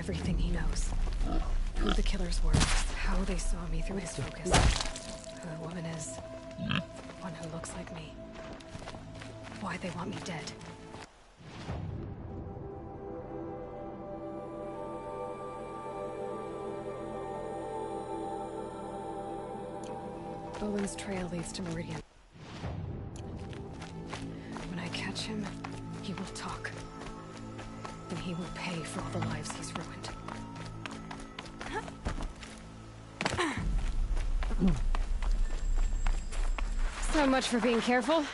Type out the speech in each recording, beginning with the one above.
everything he knows. Who the killers were, how they saw me through his focus, who the woman is, one who looks like me, why they want me dead. Owen's trail leads to Meridian. When I catch him, he will talk. And he will pay for all the lives he's ruined. So much for being careful.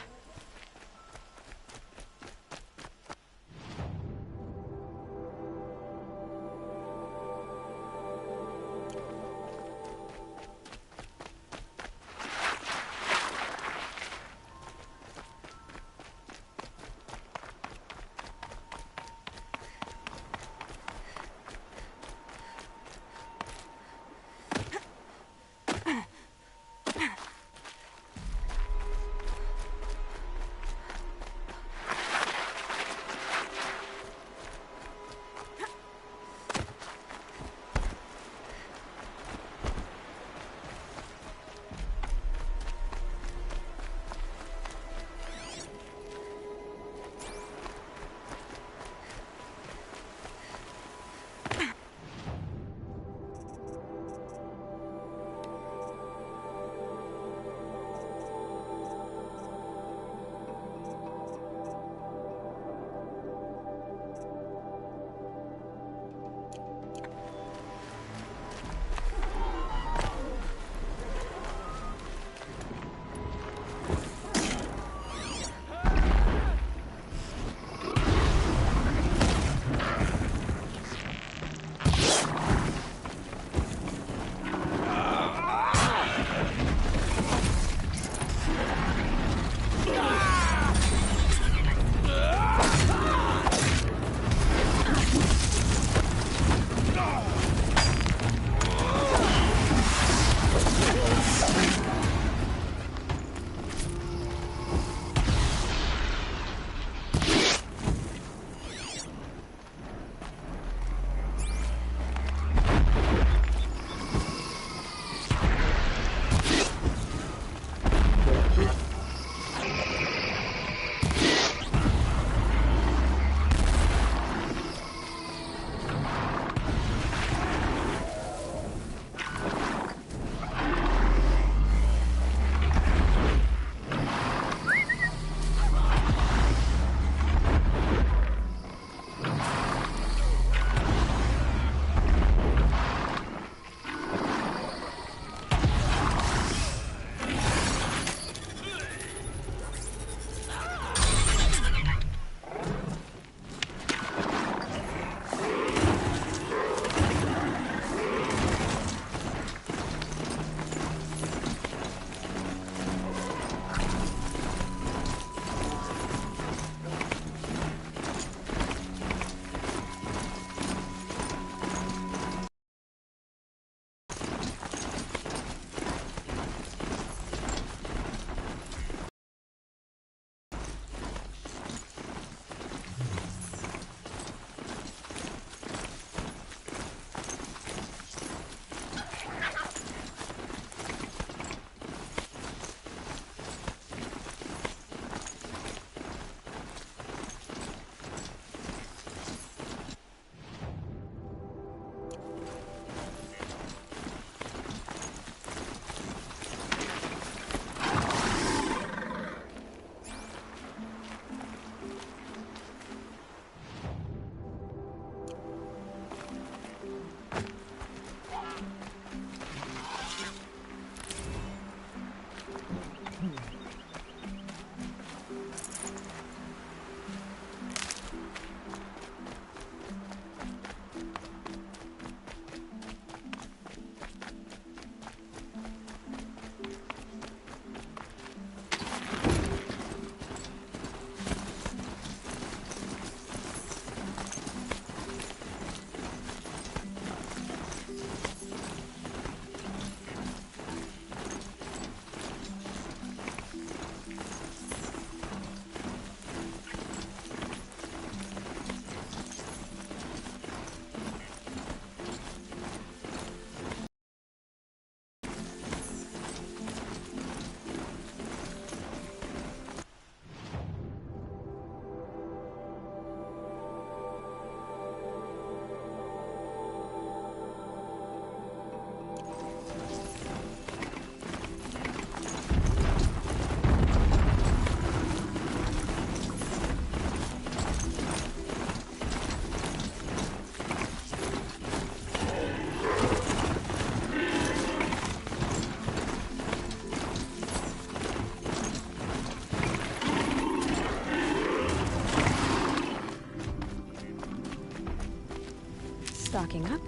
packing up.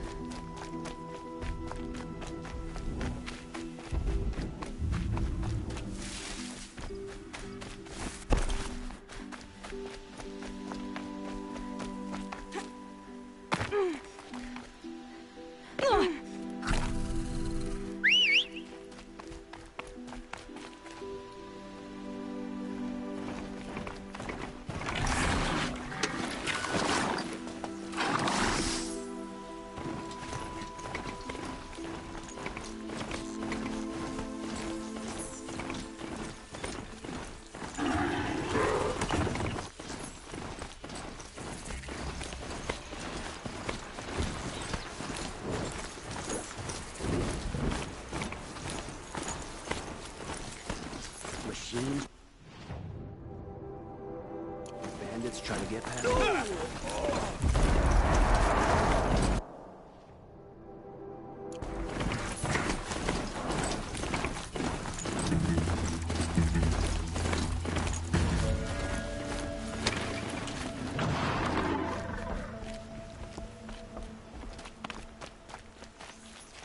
Bandits trying to get past.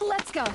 Let's go.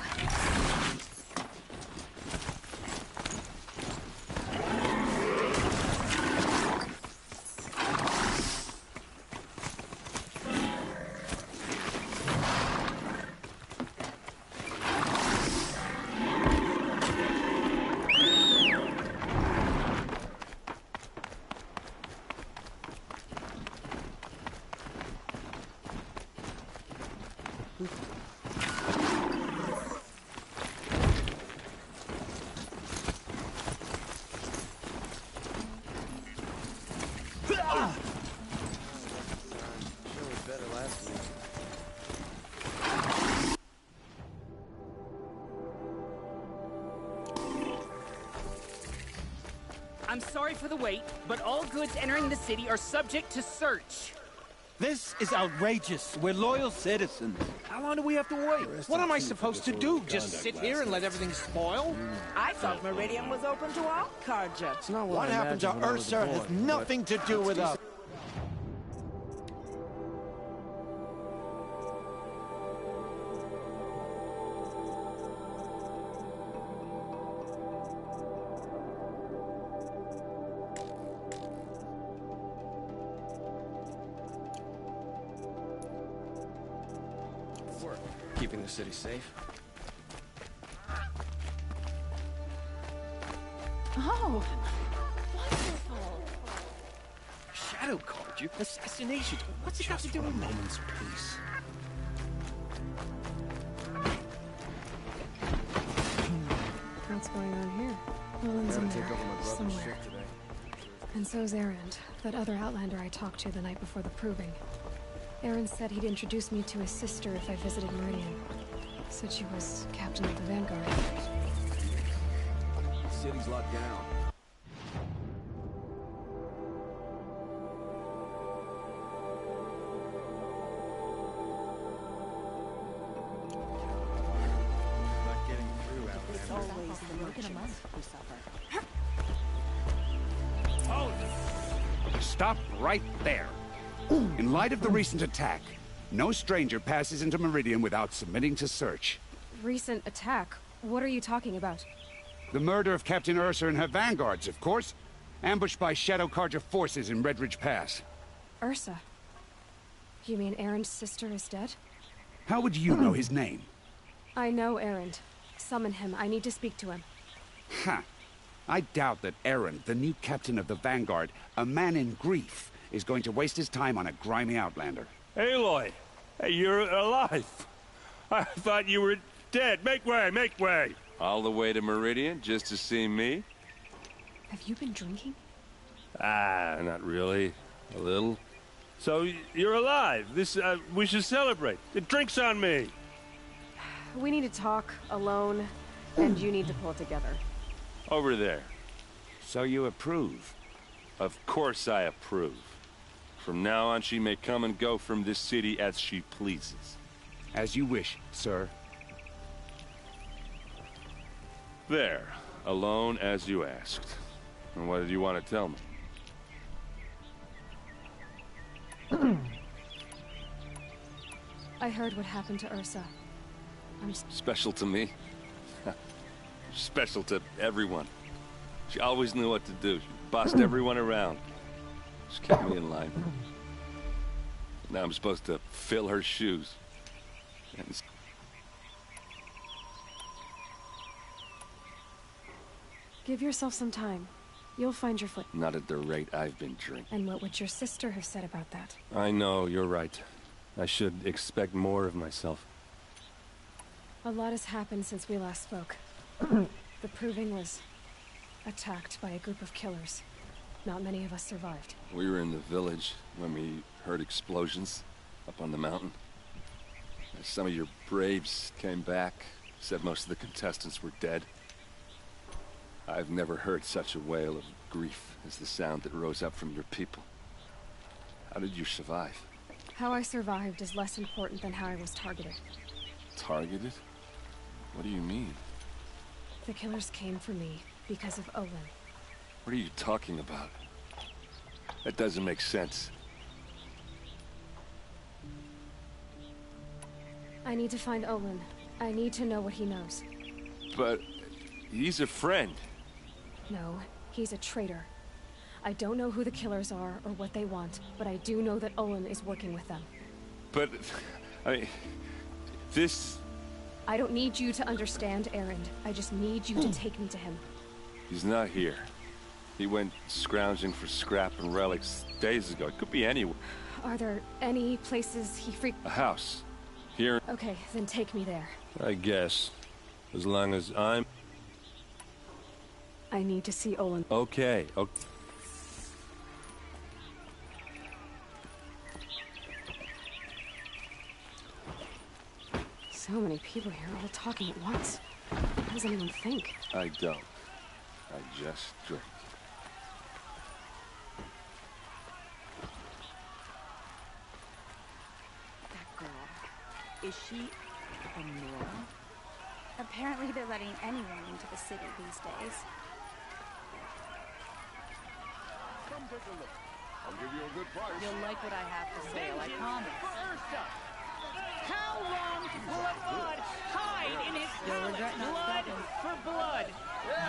I'm sorry for the wait, but all goods entering the city are subject to search. This is outrageous. We're loyal citizens. How long do we have to wait? What am I supposed to do? Just sit here and let everything spoil? I thought Meridian was open to all Carja. What happened to Ursa has nothing to do with us. Keeping the city safe. Oh, wonderful. Shadow card you? Assassination. What's it got to do with me? Moment's peace. What's going on here? Nolan's in there, somewhere. And so's Erend, that other Outlander I talked to the night before the proving. Erend said he'd introduce me to his sister if I visited Meridian. Said she was captain of the Vanguard. City's locked down. Not getting through out there. It's always the merchants who suffer. Stop right there. In light of the recent attack, no stranger passes into Meridian without submitting to search. Recent attack? What are you talking about? The murder of Captain Ursa and her vanguards, of course. Ambushed by Shadow Carja forces in Redridge Pass. Ursa? You mean Erend's sister is dead? How would you know his name? I know Erend. Summon him. I need to speak to him. Ha! I doubt that Erend, the new captain of the Vanguard, a man in grief, is going to waste his time on a grimy outlander. Aloy! Hey, you're alive! I thought you were dead. Make way, make way! All the way to Meridian just to see me? Have you been drinking? Ah, not really. A little. So, you're alive. We should celebrate. The drink's on me. We need to talk, alone, and you need to pull it together. Over there. So you approve? Of course I approve. From now on, she may come and go from this city as she pleases. As you wish, sir. There. Alone as you asked. And what did you want to tell me? I heard what happened to Ursa. Special to me? Special to everyone. She always knew what to do. She bossed everyone around. She kept me in line. Now I'm supposed to fill her shoes. And Give yourself some time. You'll find your foot. not at the rate I've been drinking. And what would your sister have said about that? I know, you're right. I should expect more of myself. A lot has happened since we last spoke. The Proving was attacked by a group of killers. Not many of us survived. We were in the village when we heard explosions up on the mountain. Some of your braves came back, said most of the contestants were dead. I've never heard such a wail of grief as the sound that rose up from your people. How did you survive? How I survived is less important than how I was targeted. Targeted? What do you mean? The killers came for me because of Olin. What are you talking about? That doesn't make sense. I need to find Olin. I need to know what he knows. But he's a friend. No, he's a traitor. I don't know who the killers are or what they want, but I do know that Olin is working with them. But, this... I don't need you to understand, Erend. I just need you to take me to him. He's not here. He went scrounging for scrap and relics days ago. It could be anywhere. Are there any places he A house. Here. Okay, then take me there. I guess. As long as I'm... I need to see Olin. Okay. So many people here all talking at once. How does anyone think? I don't. I just drink. That girl. Is she a Nora? Apparently they're letting anyone into the city these days. Come take a look. I'll give you a good price. You'll like what I have to say, I promise. For Ursa! How long will a god hide in his You'll regret not blood stopping. for blood?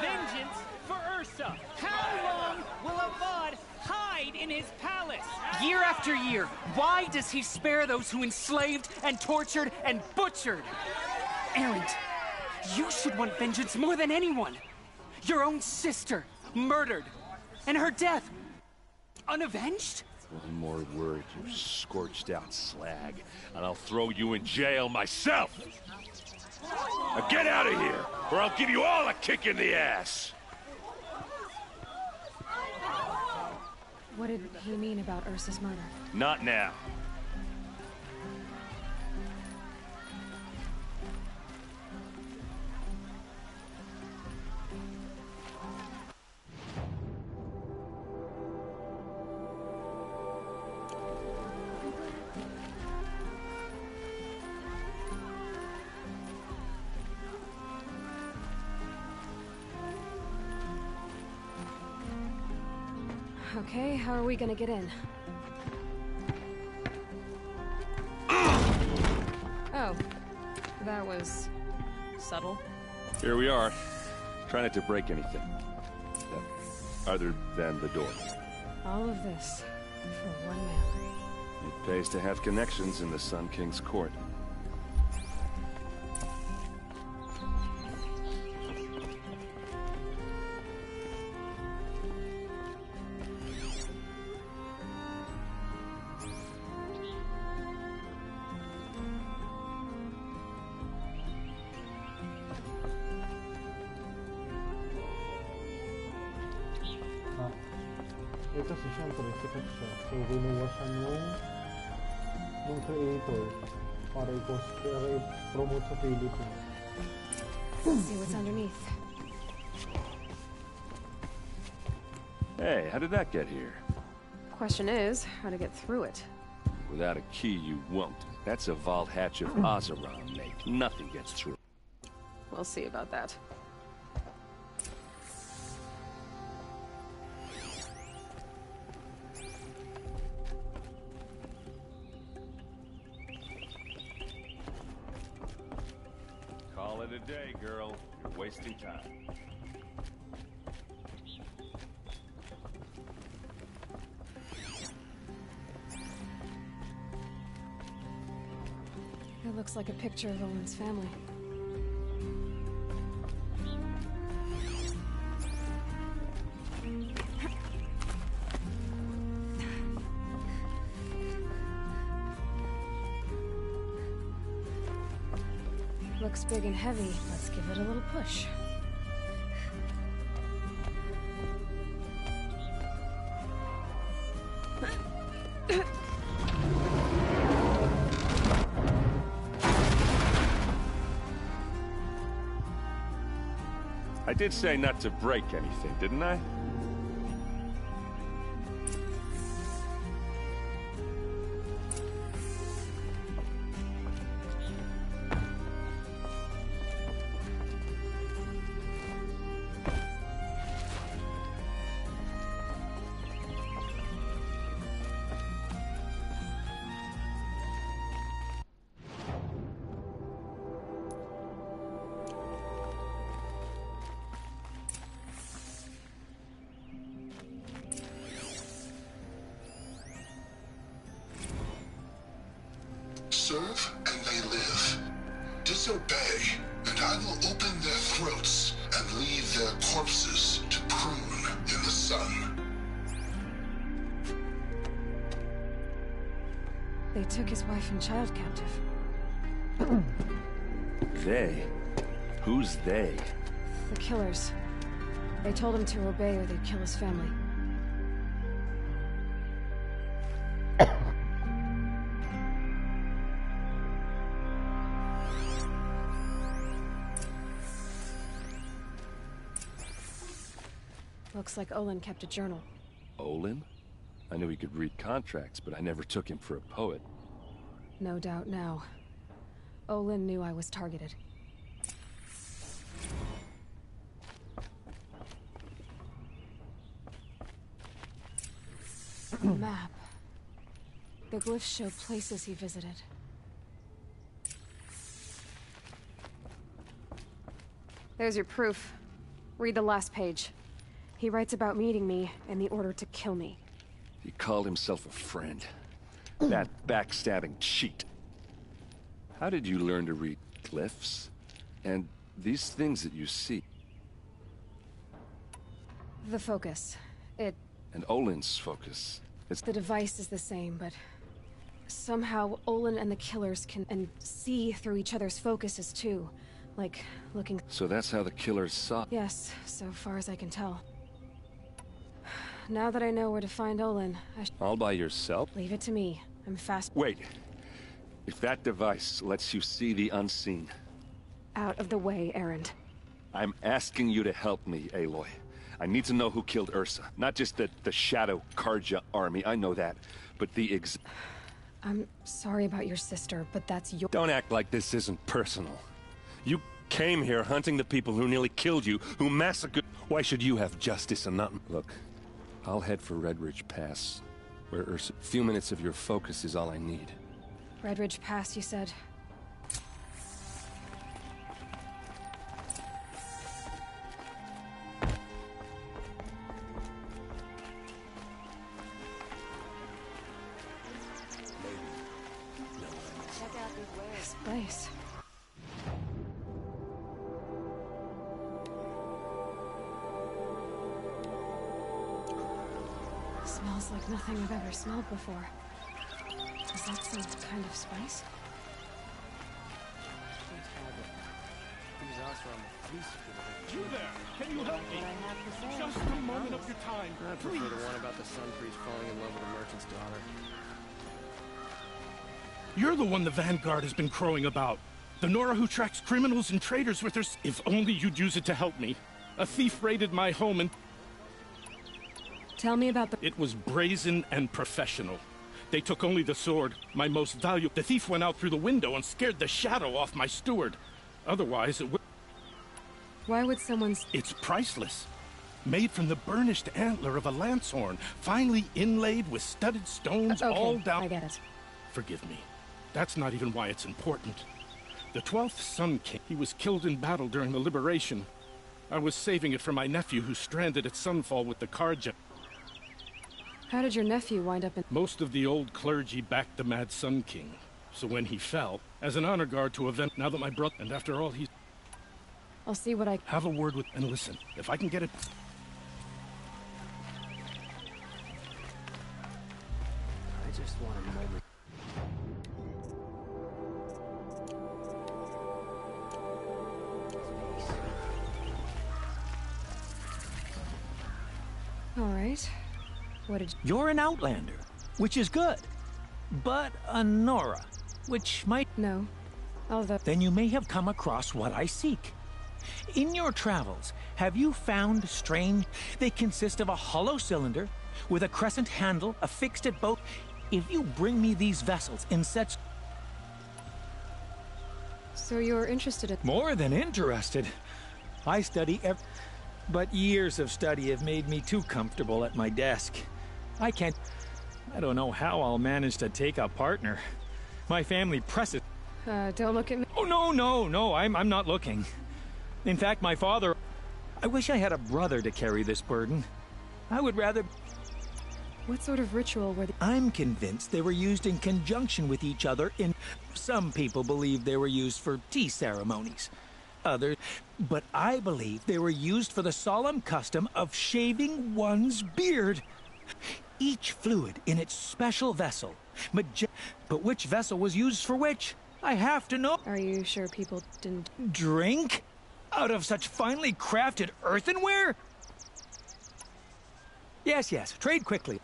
Vengeance for Ursa! How long will a god hide in his palace? Year after year, why does he spare those who enslaved and tortured and butchered? Erend, you should want vengeance more than anyone. Your own sister, murdered, and her death, unavenged? One more word, you scorched out slag, and I'll throw you in jail myself! Now get out of here, or I'll give you all a kick in the ass! What did he mean about Ursa's murder? Not now. Okay, how are we gonna get in? Oh, that was subtle. Here we are. Try not to break anything. Other than the door. All of this for one man. It pays to have connections in the Sun King's court. Ito si siyempre, sikat siya. So, binuwa siya nung creator para i-promote sa Philippines. See what's underneath. Hey, how did that get here? Question is, how to get through it. Without a key, you won't. That's a vault hatch of Azeron make. Nothing gets through. We'll see about that. today, girl. You're wasting time. It looks like a picture of Owen's family. Looks big and heavy. Let's give it a little push. I did say not to break anything, didn't I? Serve and they live. Disobey, and I will open their throats and leave their corpses to prune in the sun. They took his wife and child captive. They? Who's they? The killers. They told him to obey or they'd kill his family. Looks like Olin kept a journal. Olin? I knew he could read contracts, but I never took him for a poet. No doubt now. Olin knew I was targeted. Map. The glyphs show places he visited. There's your proof. Read the last page. He writes about meeting me and the order to kill me. He called himself a friend. That backstabbing cheat. How did you learn to read glyphs? And these things that you see? The focus. And Olin's focus. The device is the same, but somehow Olin and the killers can see through each other's focuses too. Like, looking... So that's how the killers saw... Yes, so far as I can tell. Now that I know where to find Olin, All by yourself? Leave it to me. I'm fast... Wait. If that device lets you see the unseen... Out of the way, Erend. I'm asking you to help me, Aloy. I need to know who killed Ursa. Not just the Shadow Karja army, I know that. But the I'm sorry about your sister, but that's your... Don't act like this isn't personal. You came here hunting the people who nearly killed you, who massacred... Why should you have justice and not... Look, I'll head for Redridge Pass, where Ursa... A few minutes of your focus is all I need. Redridge Pass, you said? This place. Smells like nothing I've ever smelled before. Is that some kind of spice? You there! Can you help me? Just a moment of your time, I prefer the one about the sun priest falling in love with a merchant's daughter. You're the one the Vanguard has been crowing about. The Nora who tracks criminals and traitors with her... If only you'd use it to help me. A thief raided my home and... Tell me about the... It was brazen and professional. They took only the sword, my most valuable... The thief went out through the window and scared the shadow off my steward. Otherwise, it would... Why would someone... It's priceless. Made from the burnished antler of a lance horn, finely inlaid with studded stones okay, all down... I get it. Forgive me. That's not even why it's important. The 12th Sun King. He was killed in battle during the Liberation. I was saving it for my nephew who's stranded at Sunfall with the Carja. How did your nephew wind up in... Most of the old clergy backed the Mad Sun King. So when he fell, as an honor guard to event, now that my brother... And after all, he's... I'll see what I... Have a word with... And listen, if I can get it... I just want a moment. All right. What did... You're an Outlander, which is good. But a Nora, which might... No. Although... Then you may have come across what I seek. In your travels, have you found strange... They consist of a hollow cylinder with a crescent handle affixed at both... If you bring me these vessels in such... So you're interested in... More than interested. I study But years of study have made me too comfortable at my desk. I don't know how I'll manage to take a partner. My family presses... don't look at me. Oh, no, I'm not looking. In fact, my father... I wish I had a brother to carry this burden. I would rather... What sort of ritual were they... I'm convinced they were used in conjunction with each other in... Some people believe they were used for tea ceremonies. Others... But I believe they were used for the solemn custom of shaving one's beard. Each fluid in its special vessel. But which vessel was used for which? I have to know. Are you sure people didn't... Drink? Out of such finely crafted earthenware? Yes, trade quickly.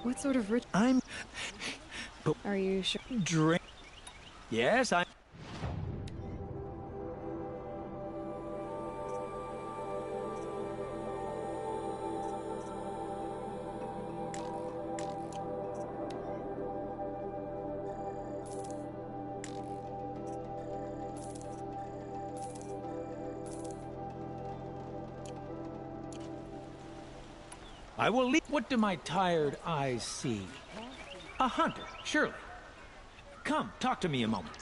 What sort of Are you sure? Drink? Yes, I... I will leave. What do my tired eyes see? A hunter, surely. Come, talk to me a moment.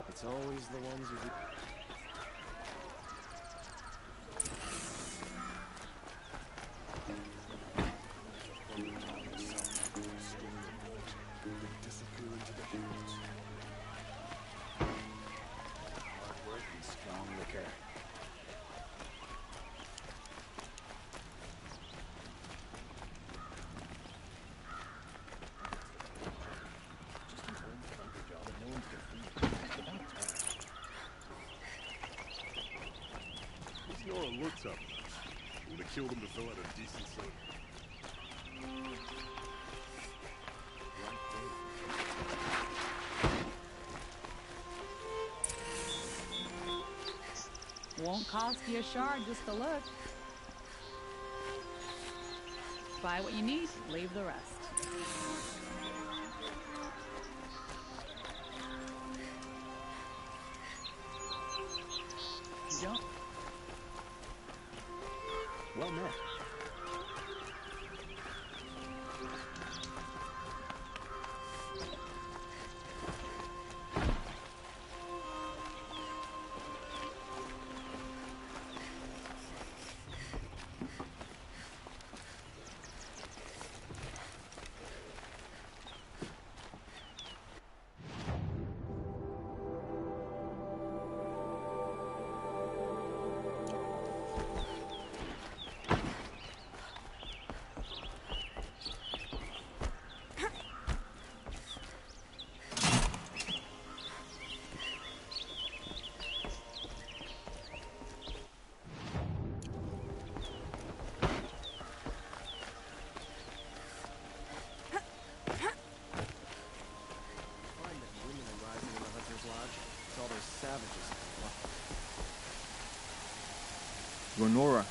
It's always the ones who... Looks up. Would have killed him to throw out a decent sword. Won't cost you a shard just to look. Buy what you need, leave the rest. Jump. Well met. Gonora.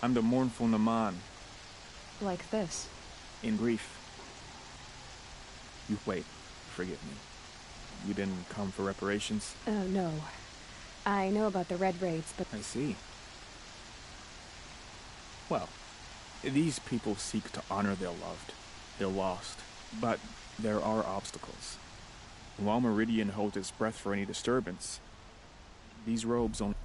I'm the mournful Naman. Like this. In brief. Wait, forgive me. You didn't come for reparations? No. I know about the Red Raids, but... I see. Well, these people seek to honor their loved, their lost. But there are obstacles. While Meridian holds its breath for any disturbance, these robes only...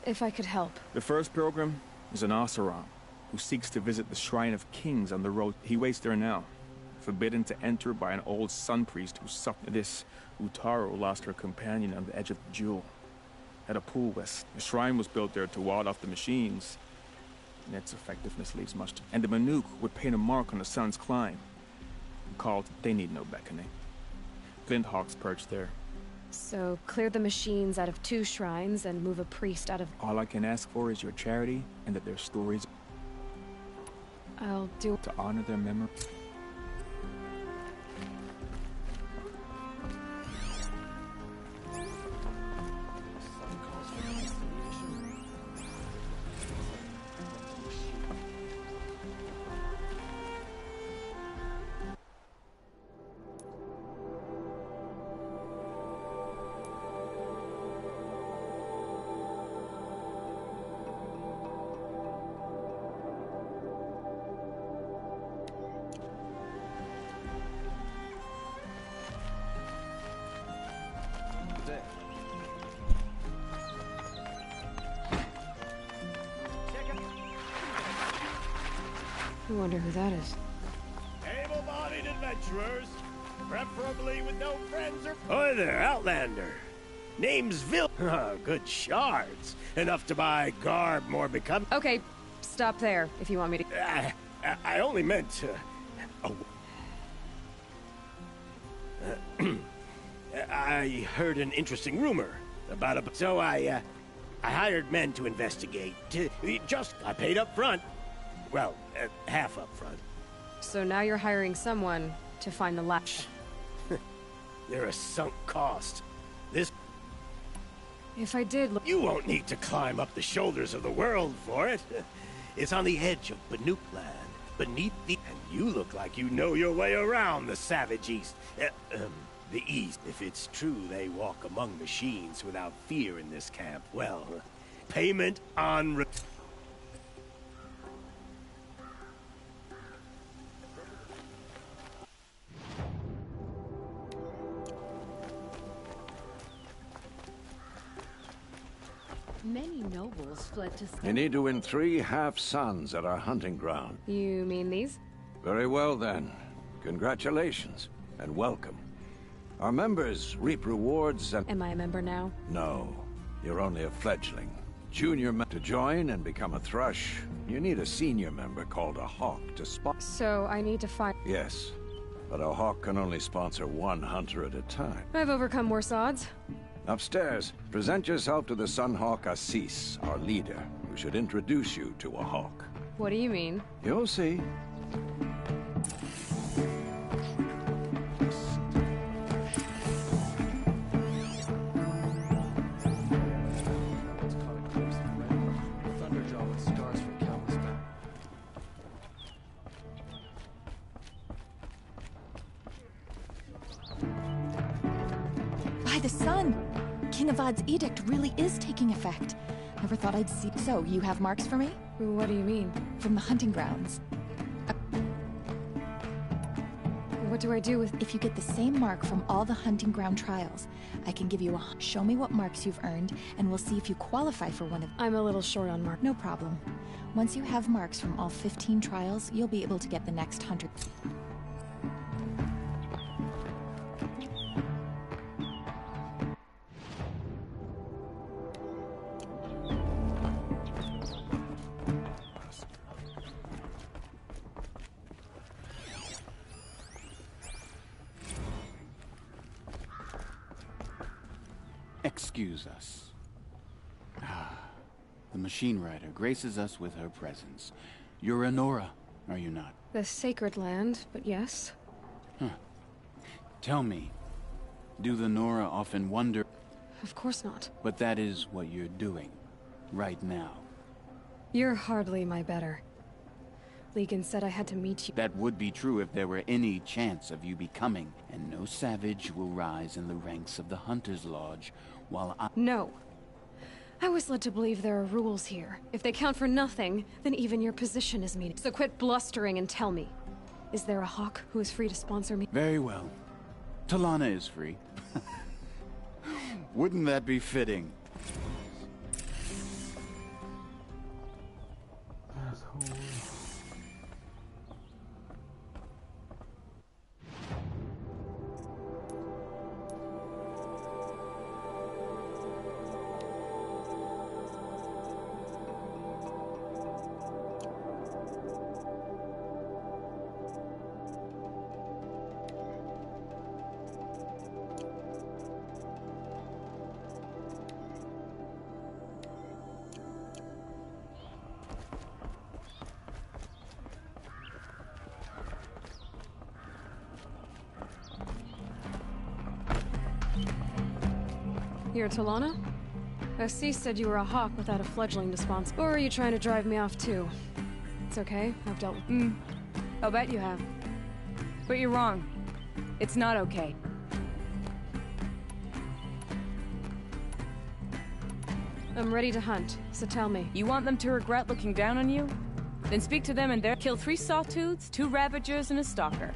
If I could help. The first pilgrim is an Oseram, who seeks to visit the Shrine of Kings on the road. He waits there now, forbidden to enter by an old sun priest who suffered. This Utaru lost her companion on the edge of the jewel, at a pool west. The shrine was built there to ward off the machines, and its effectiveness leaves much to... And the Manuk would paint a mark on the sun's climb, called They Need No Beckoning. Flinthawks perched there. So, clear the machines out of 2 shrines and move a priest out of... All I can ask for is your charity, and that their stories... I'll do... To honor their memory. I wonder who that is. Able-bodied adventurers, preferably with no friends or... Hi there, Outlander. Name's Vil... Oh, good shards. Enough to buy garb more become... Okay, stop there, if you want me to... I only meant... I heard an interesting rumor about a... So I hired men to investigate. I paid up front. Well, half up front. So now you're hiring someone to find the latch. They're a sunk cost. This... If I did... You won't need to climb up the shoulders of the world for it. It's on the edge of Banuk land, beneath the... And you look like you know your way around the savage east. The east. If it's true they walk among machines without fear in this camp, well, payment on... Many nobles fled to... You need to win 3 half-suns at our hunting ground. You mean these? Very well, then. Congratulations, and welcome. Our members reap rewards and... Am I a member now? No. You're only a fledgling. Junior to join and become a thrush, you need a senior member called a hawk to sponsor. So I need to find... Yes, but a hawk can only sponsor 1 hunter at a time. I've overcome worse odds. Upstairs, present yourself to the Sunhawk Assis, our leader, who should introduce you to a hawk. What do you mean? You'll see. By the sun! King Avad's edict really is taking effect. Never thought I'd see... So, you have marks for me? What do you mean? From the hunting grounds. What do I do with... If you get the same mark from all the hunting ground trials, I can give you a... Show me what marks you've earned, and we'll see if you qualify for one of... I'm a little short on marks. No problem. Once you have marks from all 15 trials, you'll be able to get the next hunter... Excuse us. The machine rider graces us with her presence. You're a Nora, are you not? The sacred land, but yes. Huh. Tell me, do the Nora often wonder... Of course not. But that is what you're doing, right now. You're hardly my better. Legan said I had to meet you. That would be true if there were any chance of you becoming, and no savage will rise in the ranks of the Hunter's Lodge while I— No. I was led to believe there are rules here. If they count for nothing, then even your position is meaningless. So quit blustering and tell me. Is there a hawk who is free to sponsor me? Very well. Talana is free. Wouldn't that be fitting? Asshole. You're Talana? Assis said you were a hawk without a fledgling to sponsor. Or are you trying to drive me off too? It's okay, I've dealt with— I'll bet you have. But you're wrong. It's not okay. I'm ready to hunt, so tell me. You want them to regret looking down on you? Then speak to them and they'll kill 3 sawtooths, 2 ravagers, and a stalker.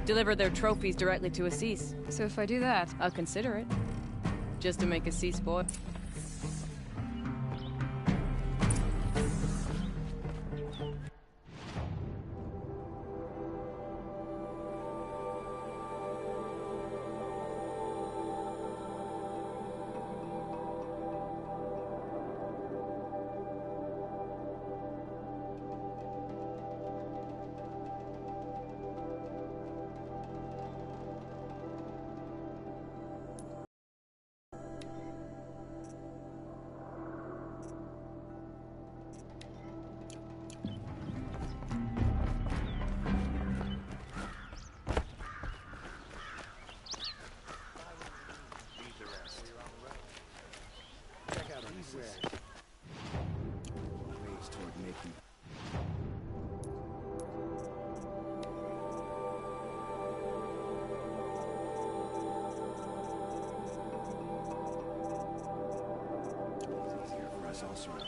Deliver their trophies directly to Assis. So if I do that, I'll consider it. Just to make Assis spoil. Ways toward making. It's easier for us elsewhere.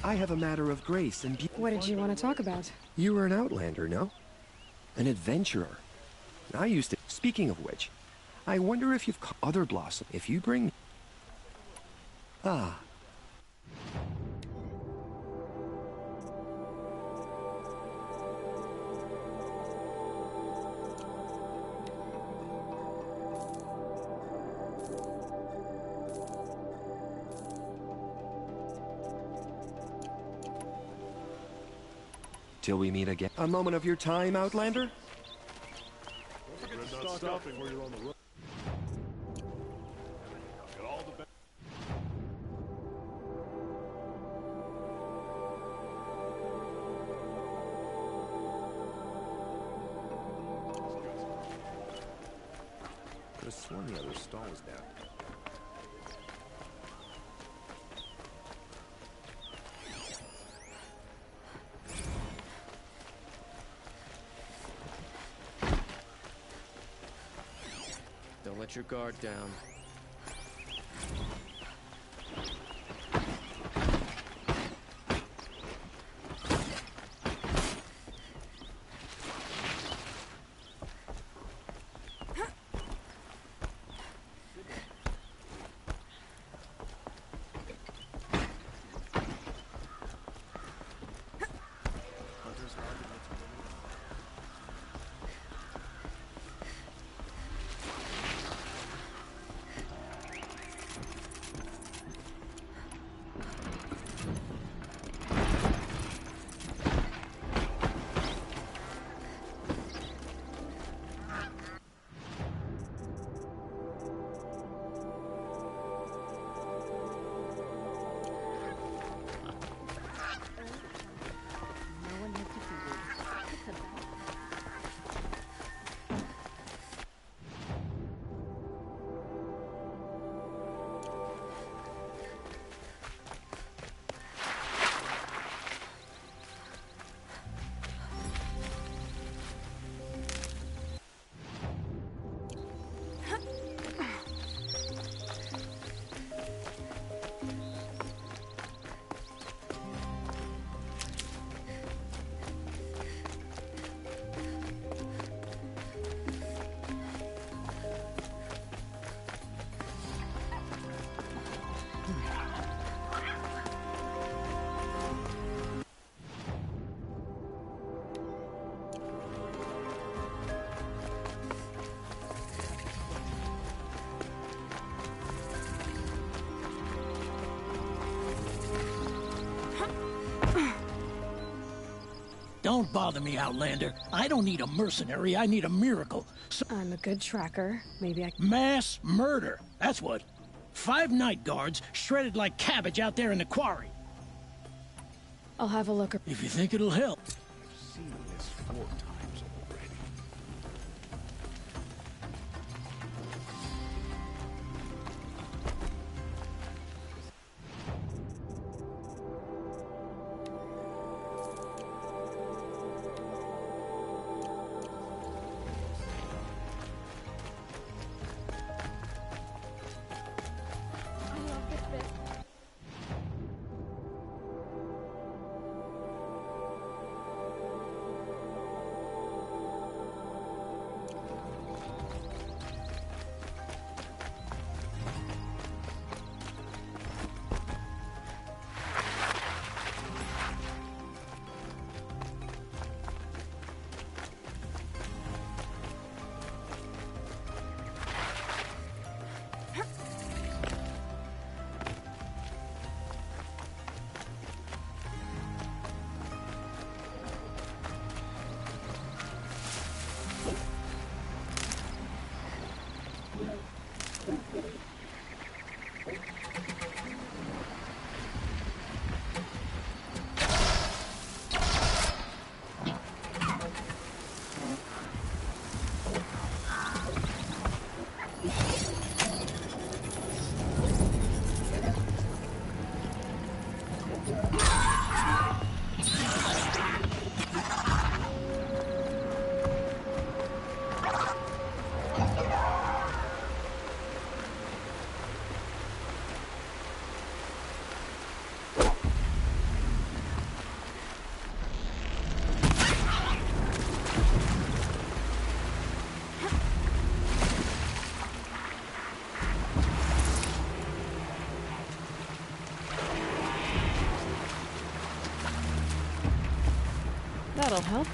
I have a matter of grace and beauty. what did you want to talk about? You were an outlander, no? An adventurer. I used to. Speaking of which, I wonder if you've caught other blossom. If you bring. Ah. Till we meet again. A moment of your time, Outlander? Don't forget to stop stopping where you're on the road. Got all the Could have sworn the other stall was down. Don't let your guard down. Don't bother me, Outlander. I don't need a mercenary, I need a miracle. So I'm a good tracker. Maybe I... Mass murder, that's what. 5 night guards shredded like cabbage out there in the quarry. I'll have a look. If you think it'll help. I've seen this 4 times already. That'll help.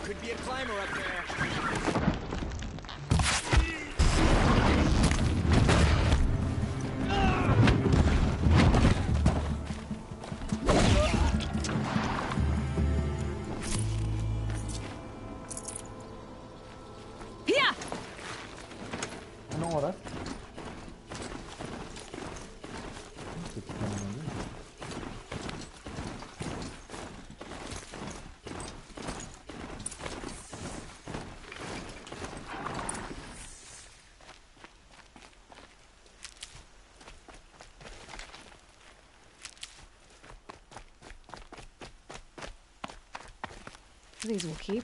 Could be a climber up there. Anong oras? These will keep.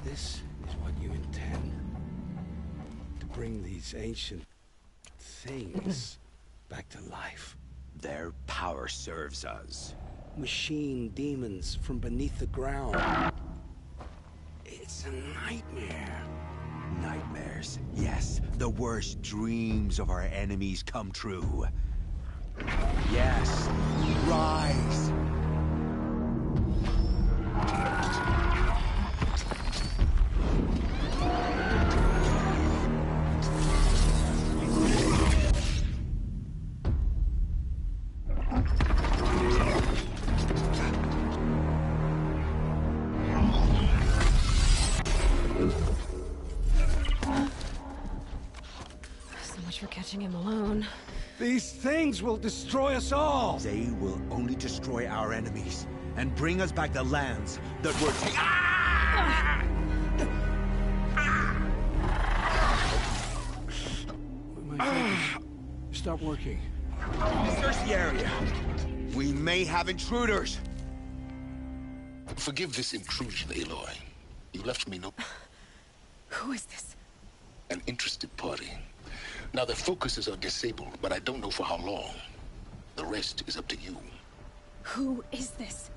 This is what you intend. To bring these ancient things back to life. Their power serves us. Machine demons from beneath the ground. It's a nightmare. Nightmares, yes. The worst dreams of our enemies come true. Yes, rise! For catching him alone. These things will destroy us all! They will only destroy our enemies and bring us back the lands that were taken. Ah! My fingers stop working. Search the area. We may have intruders. Forgive this intrusion, Aloy. You left me no... Who is this? An interested party. Now, their focuses are disabled, but I don't know for how long. The rest is up to you. Who is this?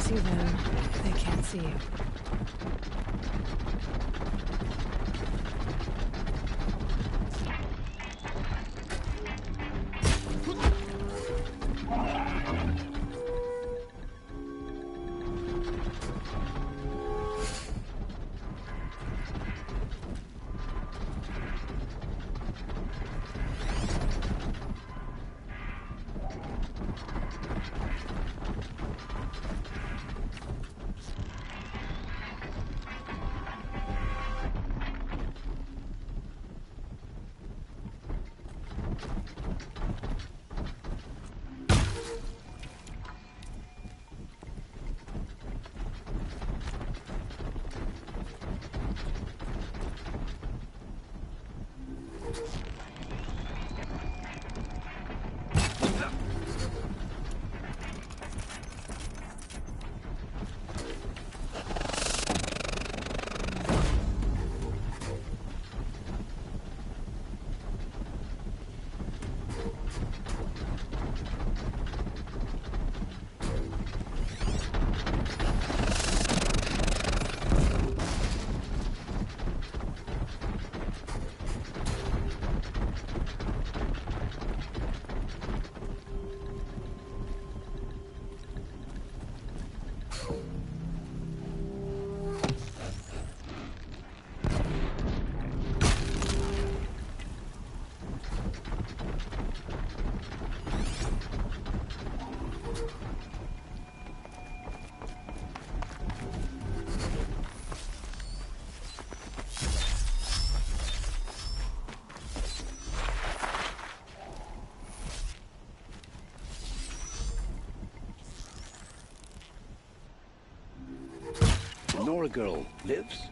see them, they can't see you. Nora girl lives?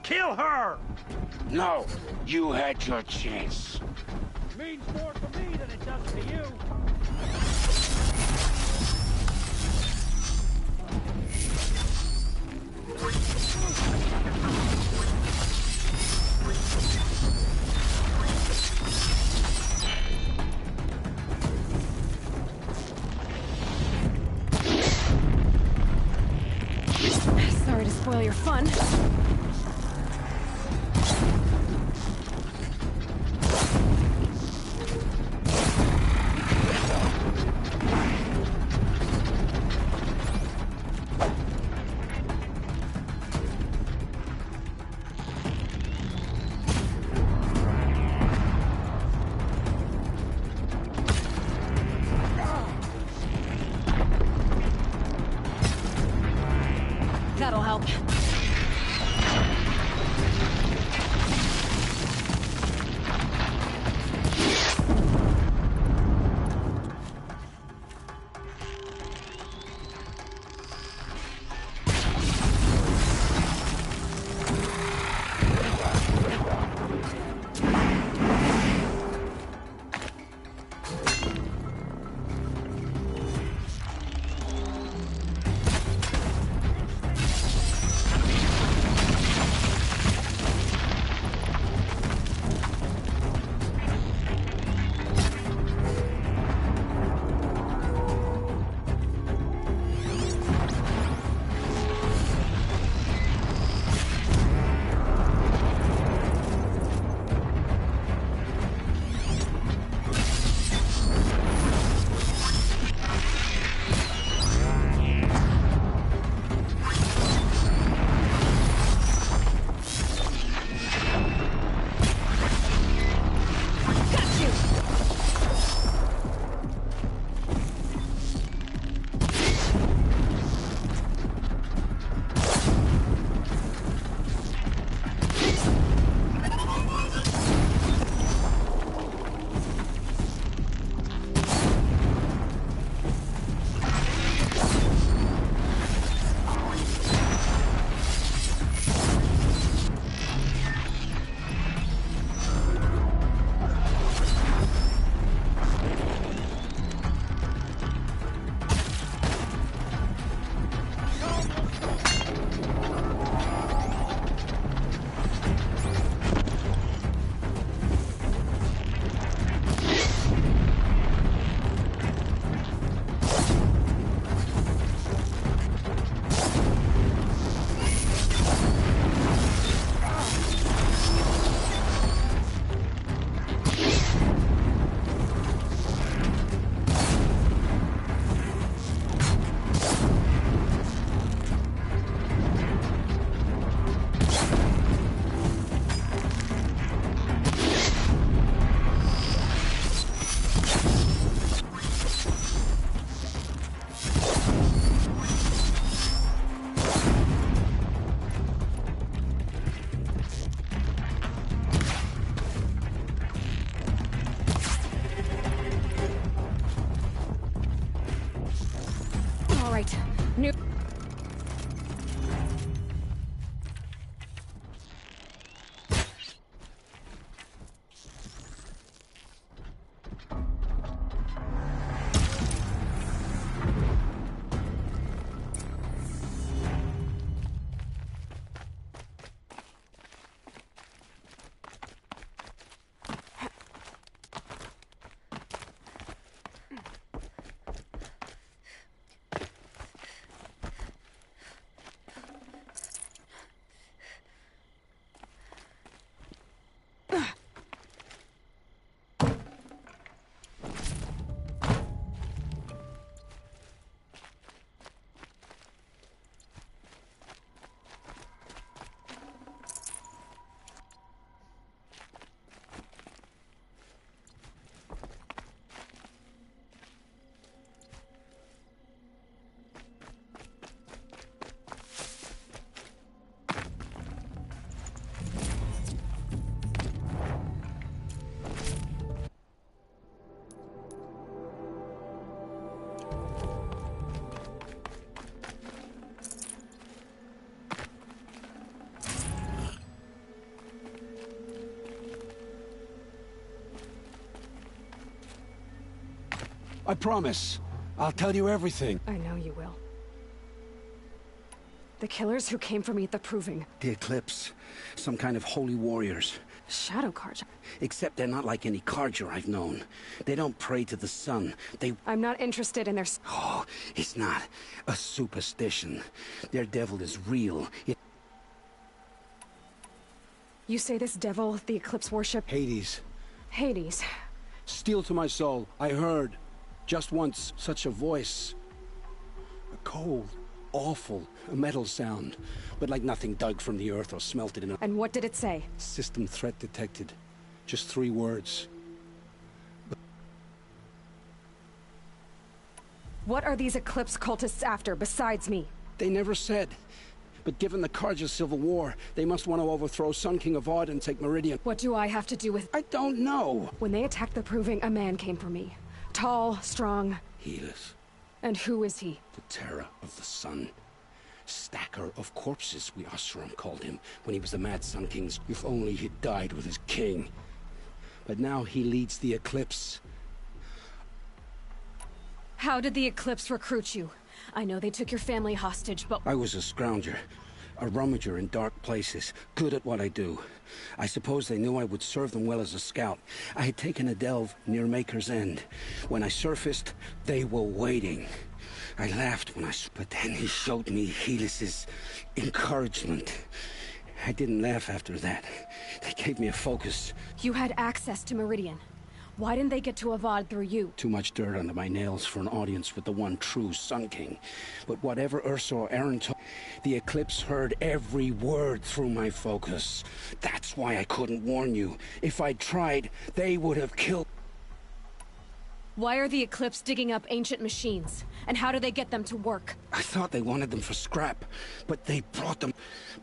Kill her! No, you had your chance. Means more to me than it does to you. Sorry to spoil your fun. That'll help. right. New... I promise. I'll tell you everything. I know you will. The killers who came for me at the Proving. The Eclipse. Some kind of holy warriors. Shadow Carja. Except they're not like any Carja I've known. They don't pray to the sun. I'm not interested in their... Oh, it's not a superstition. Their devil is real. You say this devil, the Eclipse worship... Hades. Hades. Steel to my soul. I heard. Just once, such a voice. A cold, awful, a metal sound. But like nothing dug from the earth or smelted in a... And what did it say? System threat detected. Just 3 words. What are these Eclipse cultists after, besides me? They never said. But given the Carja civil war, they must want to overthrow Sun King Avad and take Meridian. What do I have to do with... I don't know. When they attacked the Proving, a man came for me. Tall, strong. Helis. And who is he? The terror of the sun. Stacker of corpses, we Oseram called him, when he was the Mad Sun King's. If only he'd died with his king. But now he leads the Eclipse. How did the Eclipse recruit you? I know they took your family hostage, but... I was a scrounger. A rummager in dark places, good at what I do. I suppose they knew I would serve them well as a scout. I had taken a delve near Maker's End. When I surfaced, they were waiting. I laughed when but then he showed me Helis's encouragement. I didn't laugh after that. They gave me a focus. You had access to Meridian. Why didn't they get to Avad through you? Too much dirt under my nails for an audience with the one true Sun King. But whatever Ursa or Aaron told, the Eclipse heard every word through my focus. That's why I couldn't warn you. If I'd tried, they would have killed... Why are the Eclipse digging up ancient machines? And how do they get them to work? I thought they wanted them for scrap, but they brought them,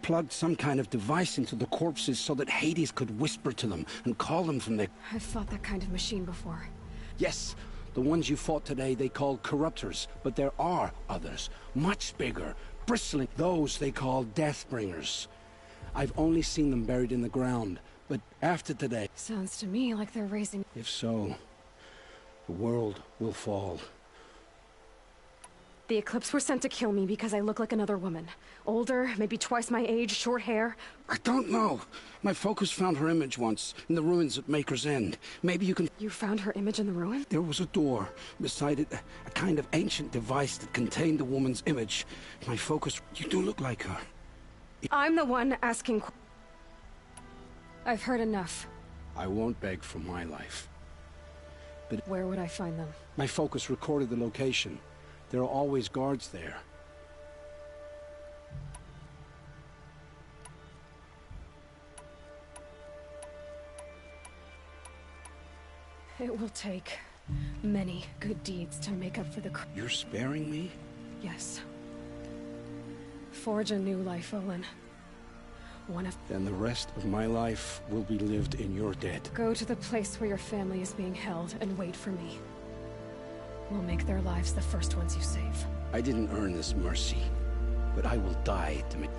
plugged some kind of device into the corpses so that Hades could whisper to them and call them from their... I've fought that kind of machine before. Yes, the ones you fought today they called corruptors, but there are others, much bigger, bristling. Those they call Deathbringers. I've only seen them buried in the ground, but after today... Sounds to me like they're raising... If so... the world will fall. The Eclipse were sent to kill me because I look like another woman. Older, maybe twice my age, short hair. I don't know. My focus found her image once, in the ruins at Maker's End. Maybe you can... You found her image in the ruin? There was a door. Beside it, a kind of ancient device that contained the woman's image. My focus... You do look like her. I'm the one asking... I've heard enough. I won't beg for my life. But where would I find them? My focus recorded the location. There are always guards there. It will take many good deeds to make up for the... You're sparing me? Yes. Forge a new life, Olin. One of... Then the rest of my life will be lived in your debt. Go to the place where your family is being held and wait for me. will make their lives the first ones you save. I didn't earn this mercy, but I will die to make...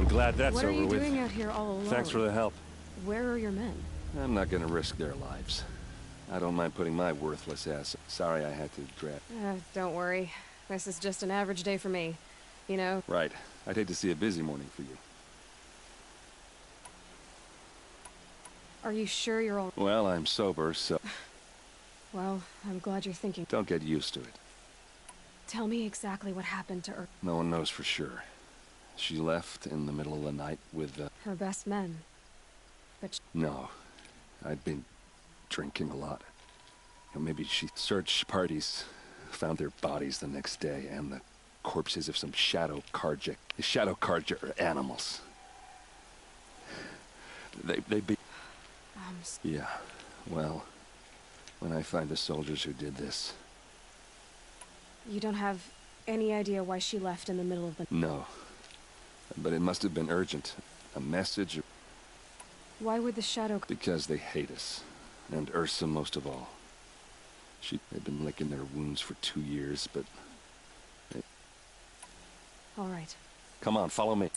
Glad that's What are over you with. doing out here all alone? Thanks for the help. Where are your men? I'm not gonna risk their lives. I don't mind putting my worthless ass. Sorry I had to drag. Don't worry. This is just an average day for me. You know? Right. I'd hate to see a busy morning for you. Are you sure you're all... Well, I'm sober, so... Well, I'm glad you're thinking. Don't get used to it. Tell me exactly what happened to her. No one knows for sure. She left in the middle of the night with, Her best men. But... No. I'd been drinking a lot. Maybe she searched parties, found their bodies the next day, and the corpses of some shadow Karja. The shadow Karja are animals. They be... Yeah, well, when I find the soldiers who did this... You don't have any idea why she left in the middle of the... No. But it must have been urgent. A message? Why would the Shadow... Because they hate us. And Ursa most of all. They've been licking their wounds for 2 years, but... All right. Come on, follow me.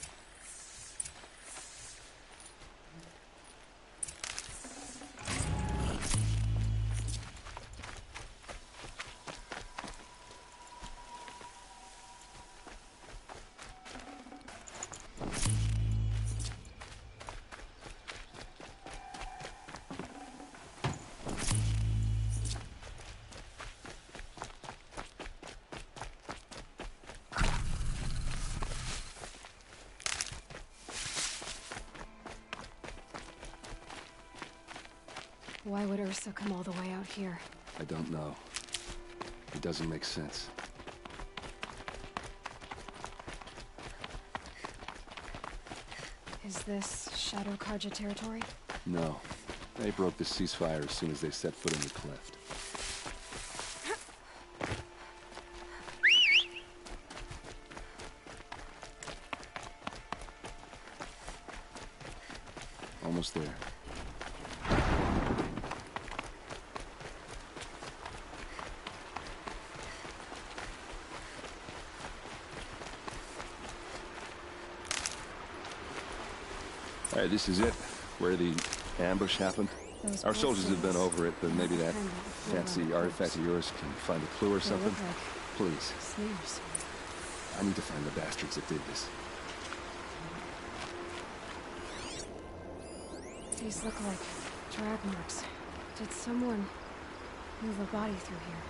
Why would Ursa come all the way out here? I don't know. It doesn't make sense. Is this Shadow Karja territory? No. They broke the ceasefire as soon as they set foot in the cleft. Almost there. Alright, this is it. Where the ambush happened. Our soldiers have been over it, but maybe that fancy artifact of yours can find a clue or something. Please. Snares. I need to find the bastards that did this. These look like drag marks. Did someone move a body through here?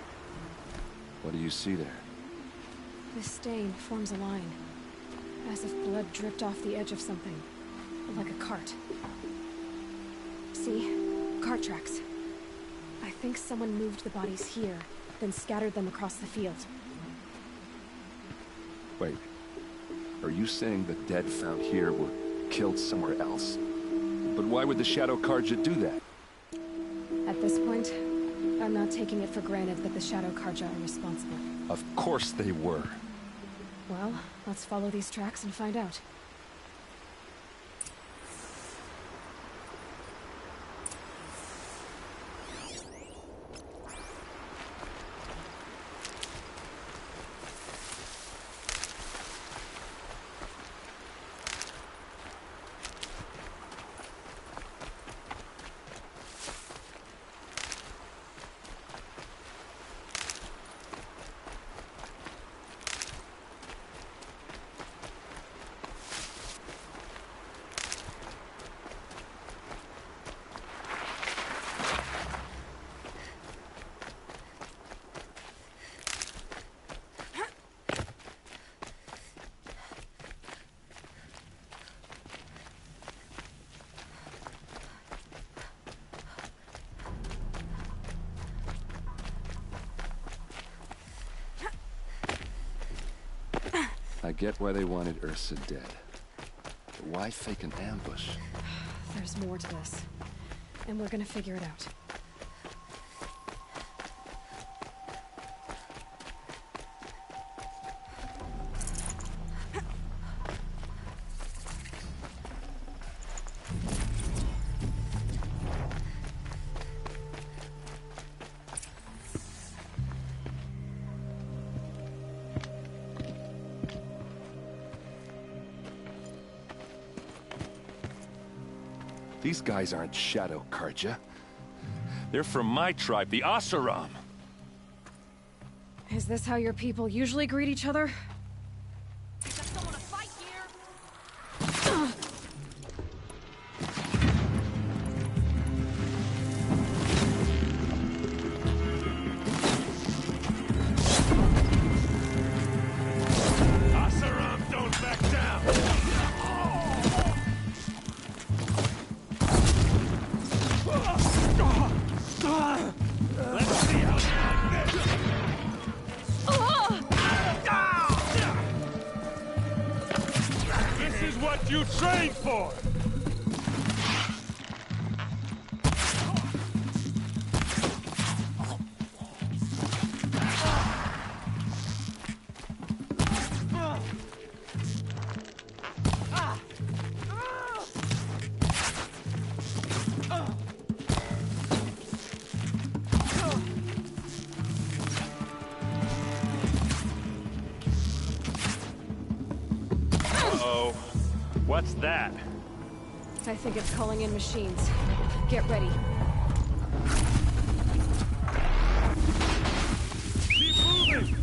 What do you see there? This stain forms a line, as if blood dripped off the edge of something, like a cart. See? Cart tracks. I think someone moved the bodies here, then scattered them across the field. Wait. Are you saying the dead found here were killed somewhere else? But why would the Shadow Karja do that? At this point, I'm not taking it for granted that the Shadow Karja are responsible. Of course they were. Well, let's follow these tracks and find out. I get why they wanted Ursa dead. But why fake an ambush? There's more to this, and we're gonna figure it out. These guys aren't Shadow Karja. They're from my tribe, the Asaram. Is this how your people usually greet each other? Asaram, don't back down! Let's see how this is what you trained for! What's that? I think it's calling in machines. Get ready. Keep moving!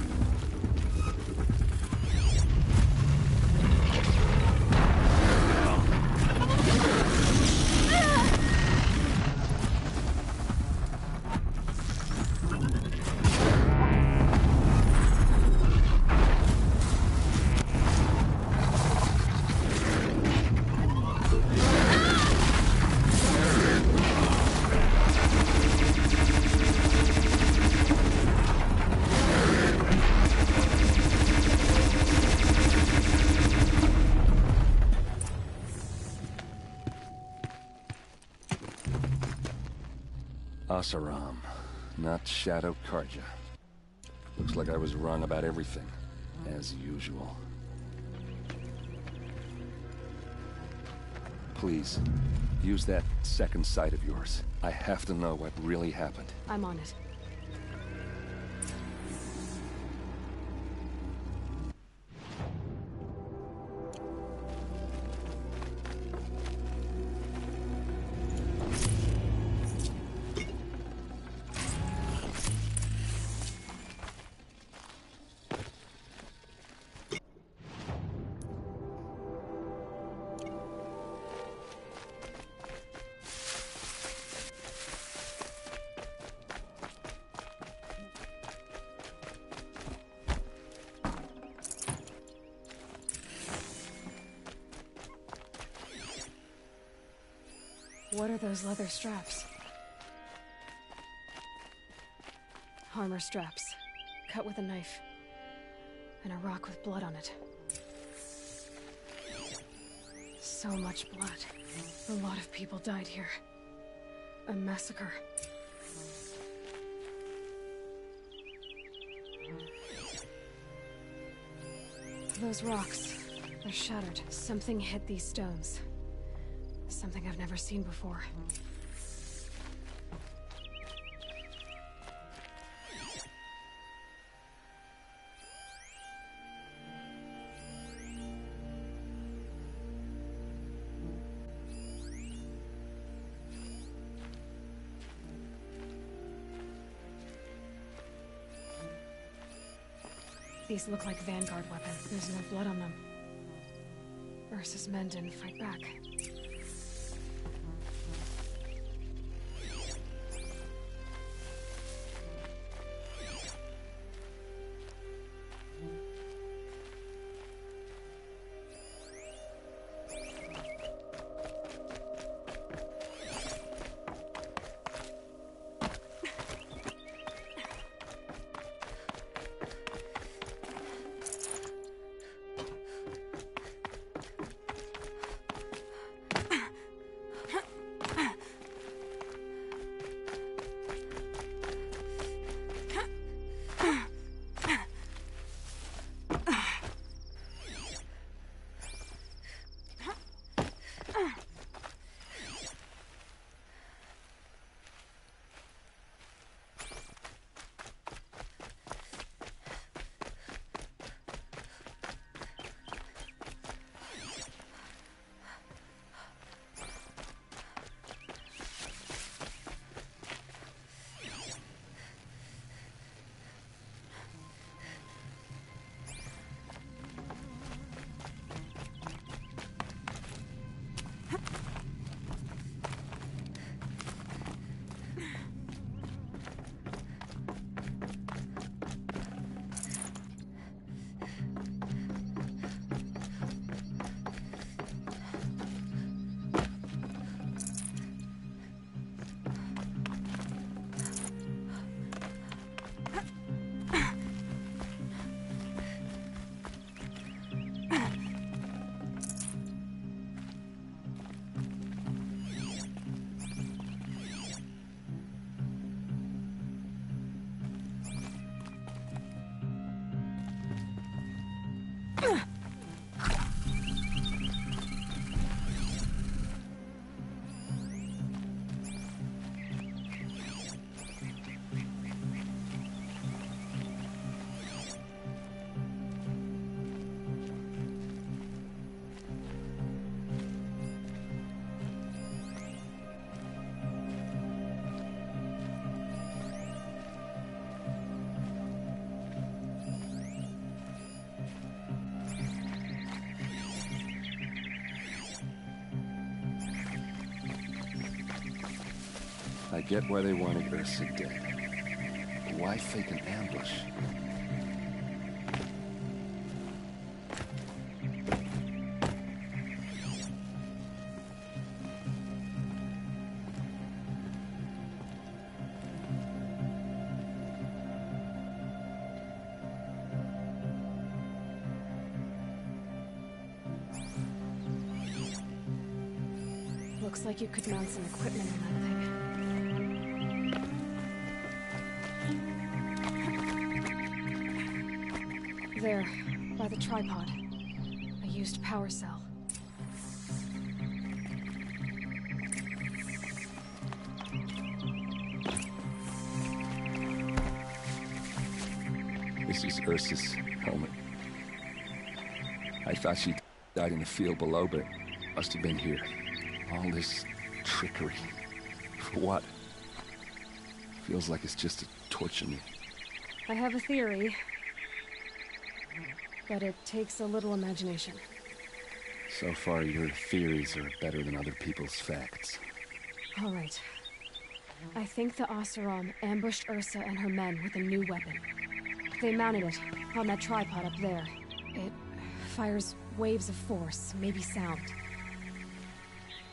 Asaram, not Shadow Karja. Looks like I was wrong about everything, as usual. Please, use that second sight of yours. I have to know what really happened. I'm on it. What are those leather straps? Armor straps, cut with a knife, and a rock with blood on it. So much blood. A lot of people died here. A massacre. Those rocks, they're shattered. Something hit these stones. Something I've never seen before. These look like Vanguard weapons. There's no blood on them. Ursa's men didn't fight back. I get why they wanted Ursa dead. But why fake an ambush? Looks like you could mount some equipment on that thing. There, by the tripod. A used power cell. This is Ursa's helmet. I thought she died in the field below, but it must have been here. All this trickery. For what? Feels like it's just to torture me. I have a theory. But it takes a little imagination. So far, your theories are better than other people's facts. All right. I think the Oseram ambushed Ursa and her men with a new weapon. They mounted it on that tripod up there. It fires waves of force, maybe sound.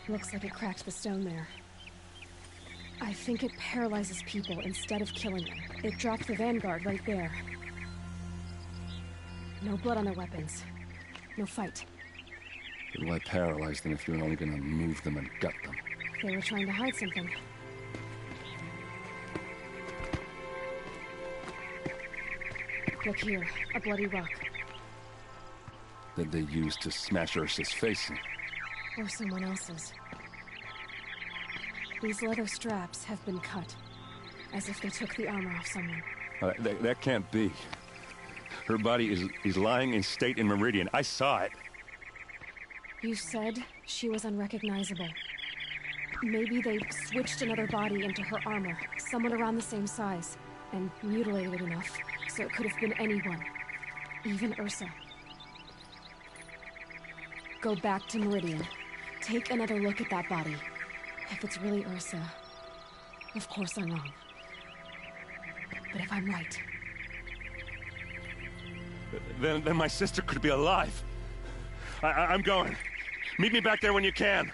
Looks like it cracked the stone there. I think it paralyzes people instead of killing them. It dropped the vanguard right there. No blood on their weapons. No fight. But why paralyze them if you're only gonna move them and gut them? They were trying to hide something. Look here, a bloody rock. That they used to smash Ursa's face in. Or someone else's. These leather straps have been cut, as if they took the armor off someone. That can't be. Her body is lying in state in Meridian. I saw it. You said she was unrecognizable. Maybe they switched another body into her armor, someone around the same size, and mutilated it enough, so it could have been anyone. Even Ursa. Go back to Meridian. Take another look at that body. If it's really Ursa, of course I'm wrong. But if I'm right... Then my sister could be alive. I'm going. Meet me back there when you can.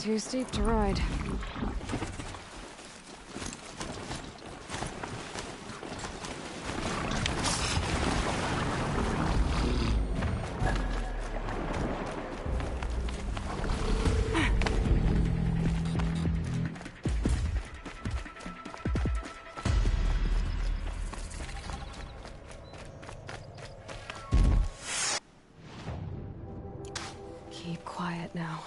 Too steep to ride. Keep quiet now.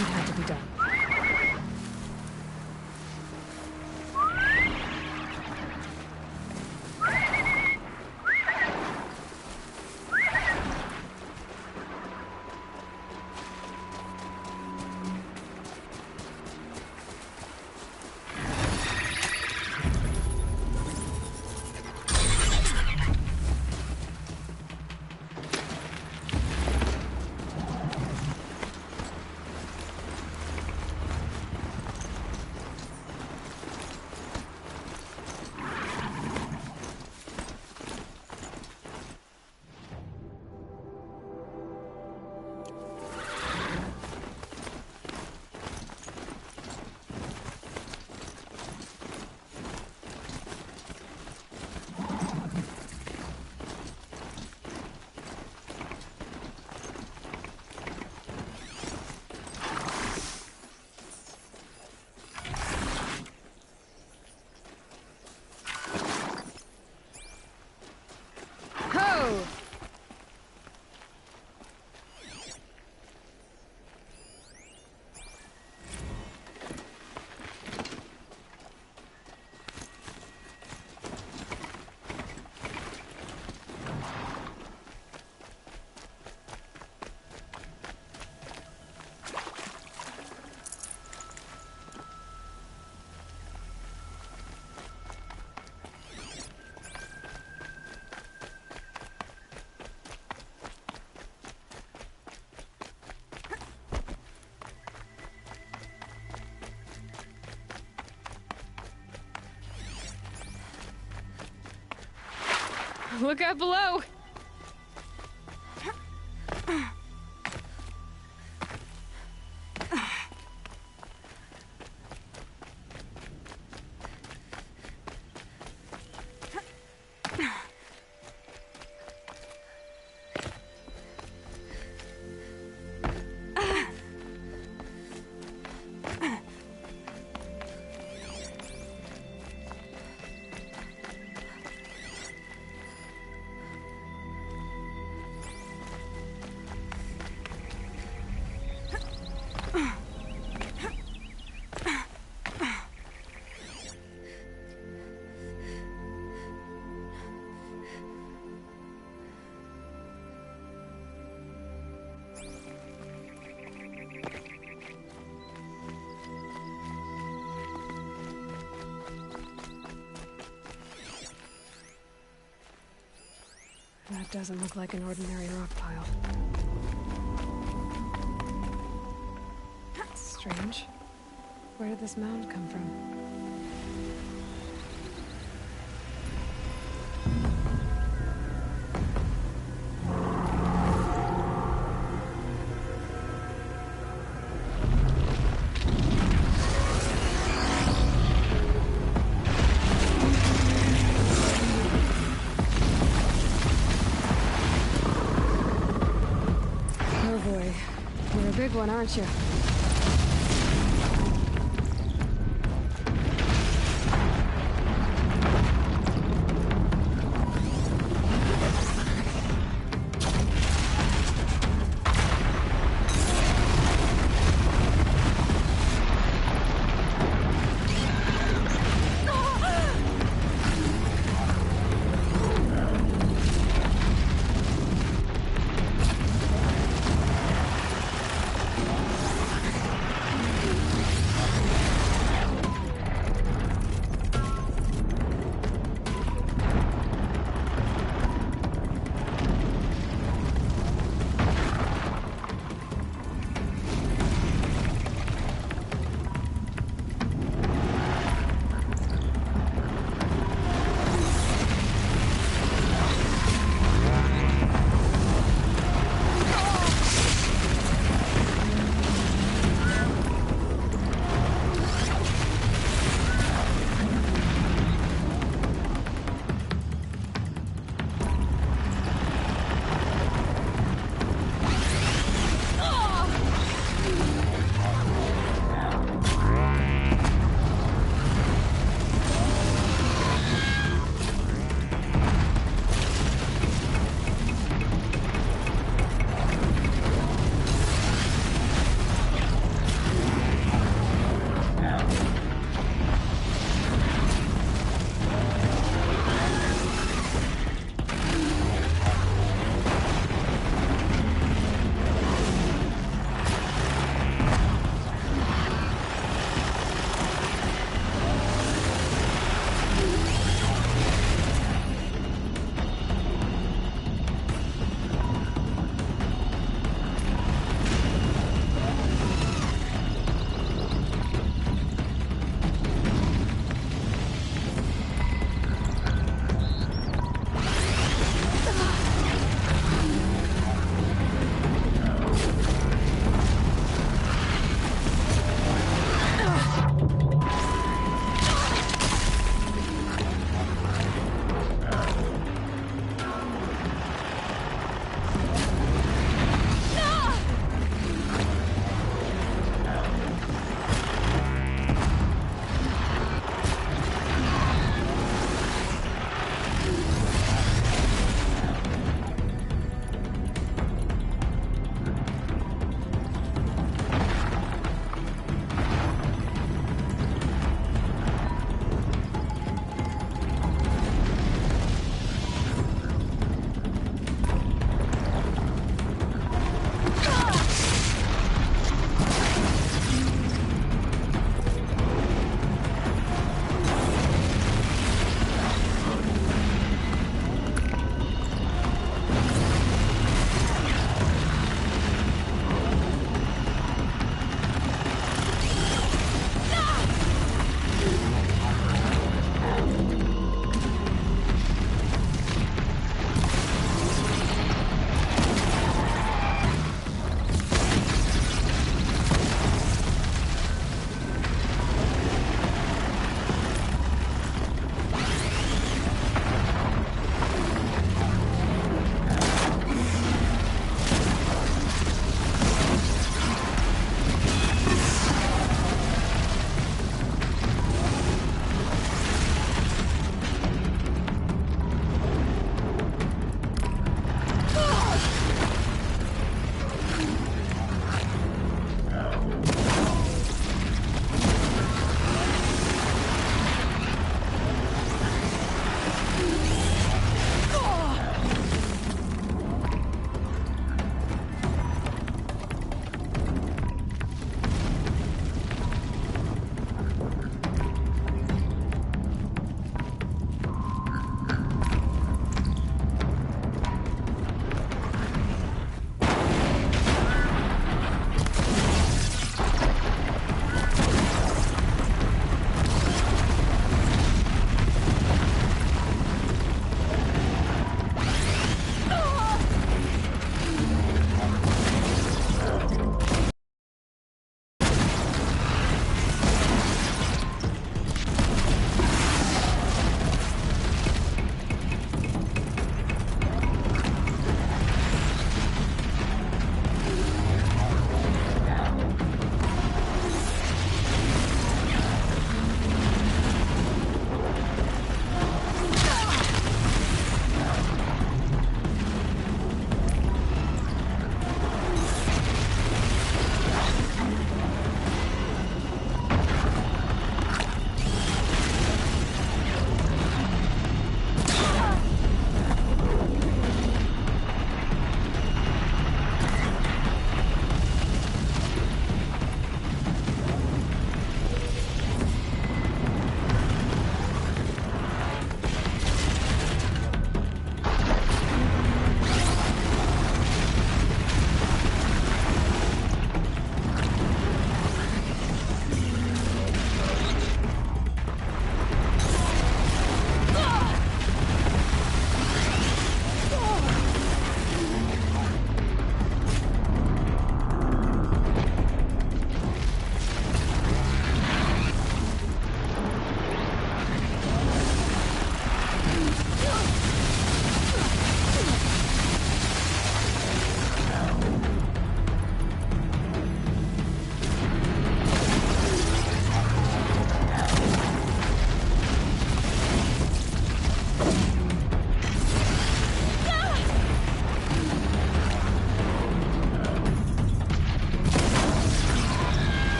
It had to be done. Look out below! That doesn't look like an ordinary rock pile. That's strange. Where did this mound come from? Big one, aren't you?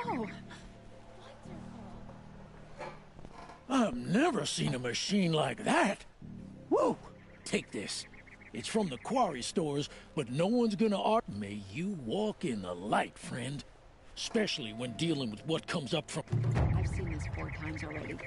Oh! I've never seen a machine like that. Whoa! Take this. It's from the quarry stores, but no one's gonna argue. May you walk in the light, friend. Especially when dealing with what comes up from... I've seen this 4 times already.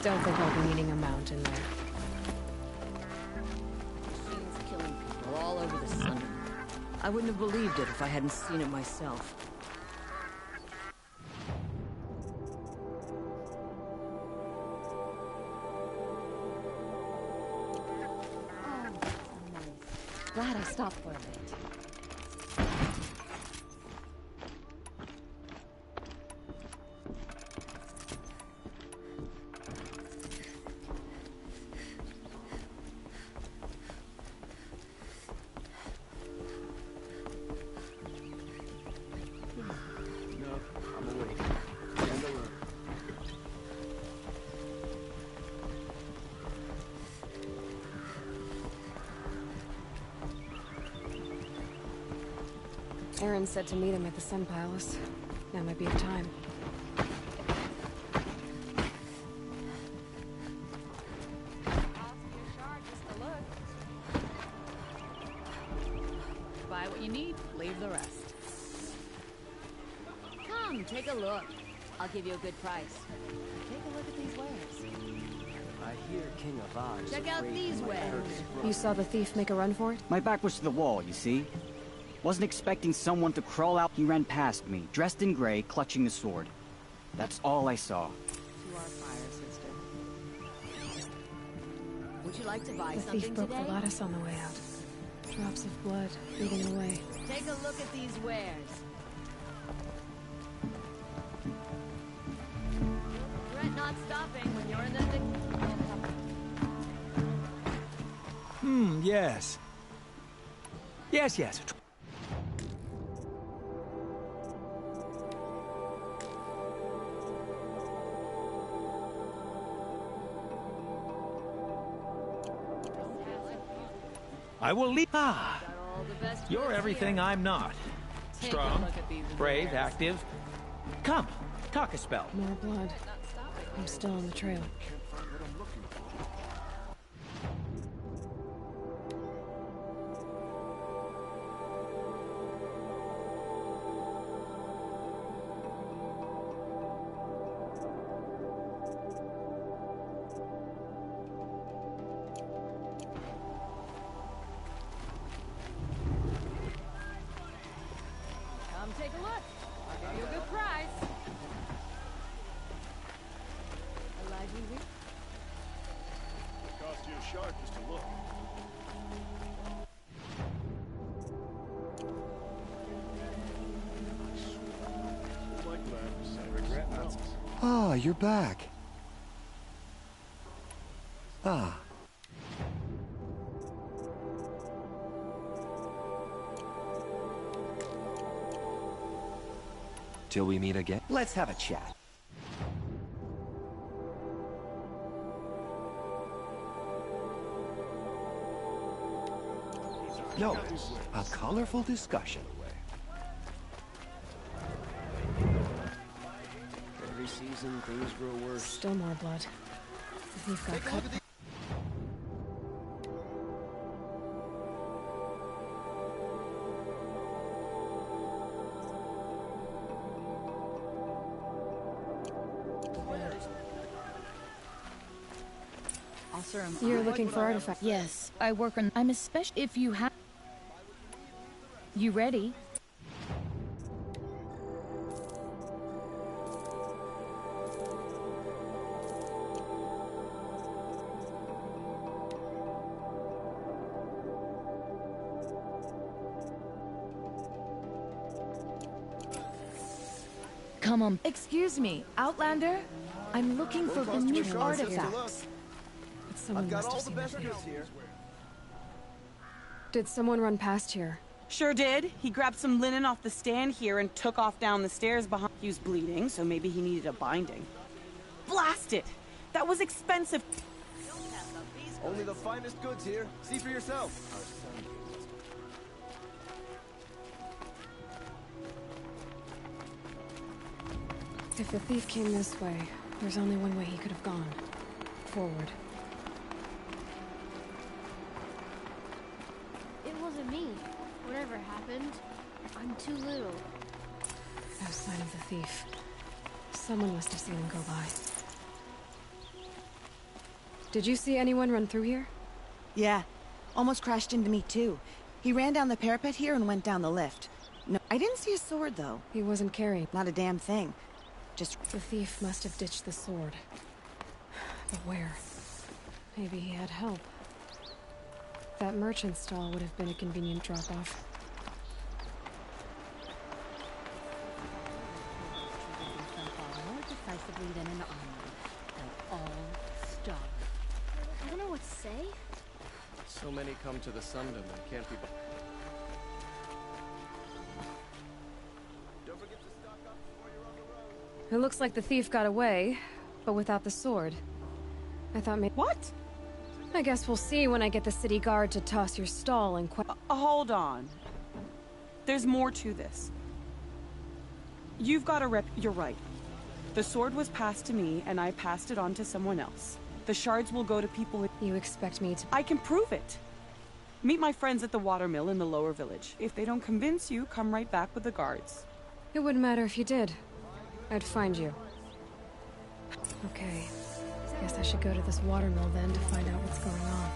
Don't think I'll be needing a mount in there. Machines killing people all over the sun. I wouldn't have believed it if I hadn't seen it myself. Glad I stopped for a bit. Aaron said to meet him at the Sun Palace. That might be a time. Buy what you need, leave the rest. Come, take a look. I'll give you a good price. Take a look at these wares. I hear King Avad. Check out these wares. You saw the thief make a run for it? My back was to the wall, you see? Wasn't expecting someone to crawl out. He ran past me, dressed in gray, clutching the sword. That's all I saw. To our fire, sister. Would you like to buy The something thief broke today? the lattice on the way out. Drops of blood leading the way. Take a look at these wares. yes. Yes. I will leave. Ah, you're everything I'm not. Strong, brave, active. Come, talk a spell. More blood. I'm still on the trail. Come take a look. I'll give you a good prize. Alive, easy? It cost you a shark just to look. Like that, regret not. Ah, you're back. Ah. Till we meet again, let's have a chat. No, a colorful discussion. Every season, things grow worse. Still more blood. The thief got cut. You're looking for artifacts? Yes, I work on. I'm especially if you have. You ready? Come on. Excuse me, Outlander. I'm looking for the new artifacts. Someone must have seen it. Did someone run past here? Sure did. He grabbed some linen off the stand here and took off down the stairs behind. He was bleeding, so maybe he needed a binding. Blast it! That was expensive. Only the finest goods here. See for yourself. If the thief came this way, there's only one way he could have gone. Forward. It wasn't me. Whatever happened, I'm too little. No sign of the thief. Someone must have seen him go by. Did you see anyone run through here? Yeah. Almost crashed into me, too. He ran down the parapet here and went down the lift. No, I didn't see a sword, though. He wasn't carrying. Not a damn thing. Just... The thief must have ditched the sword. But where? Maybe he had help. That merchant stall would have been a convenient drop-off. More decisively than an army. They'll all starve. I don't know what to say. So many come to the Sundom and can't be... Don't forget to stock up before you're on the road. It looks like the thief got away, but without the sword. I thought maybe... What? I guess we'll see when I get the city guard to toss your stall and hold on. There's more to this. You've got a rep... You're right. The sword was passed to me, and I passed it on to someone else. The shards will go to people... You expect me to... I can prove it. Meet my friends at the watermill in the lower village. If they don't convince you, come right back with the guards. It wouldn't matter if you did. I'd find you. Okay. Guess I should go to this watermill then to find out what's going on.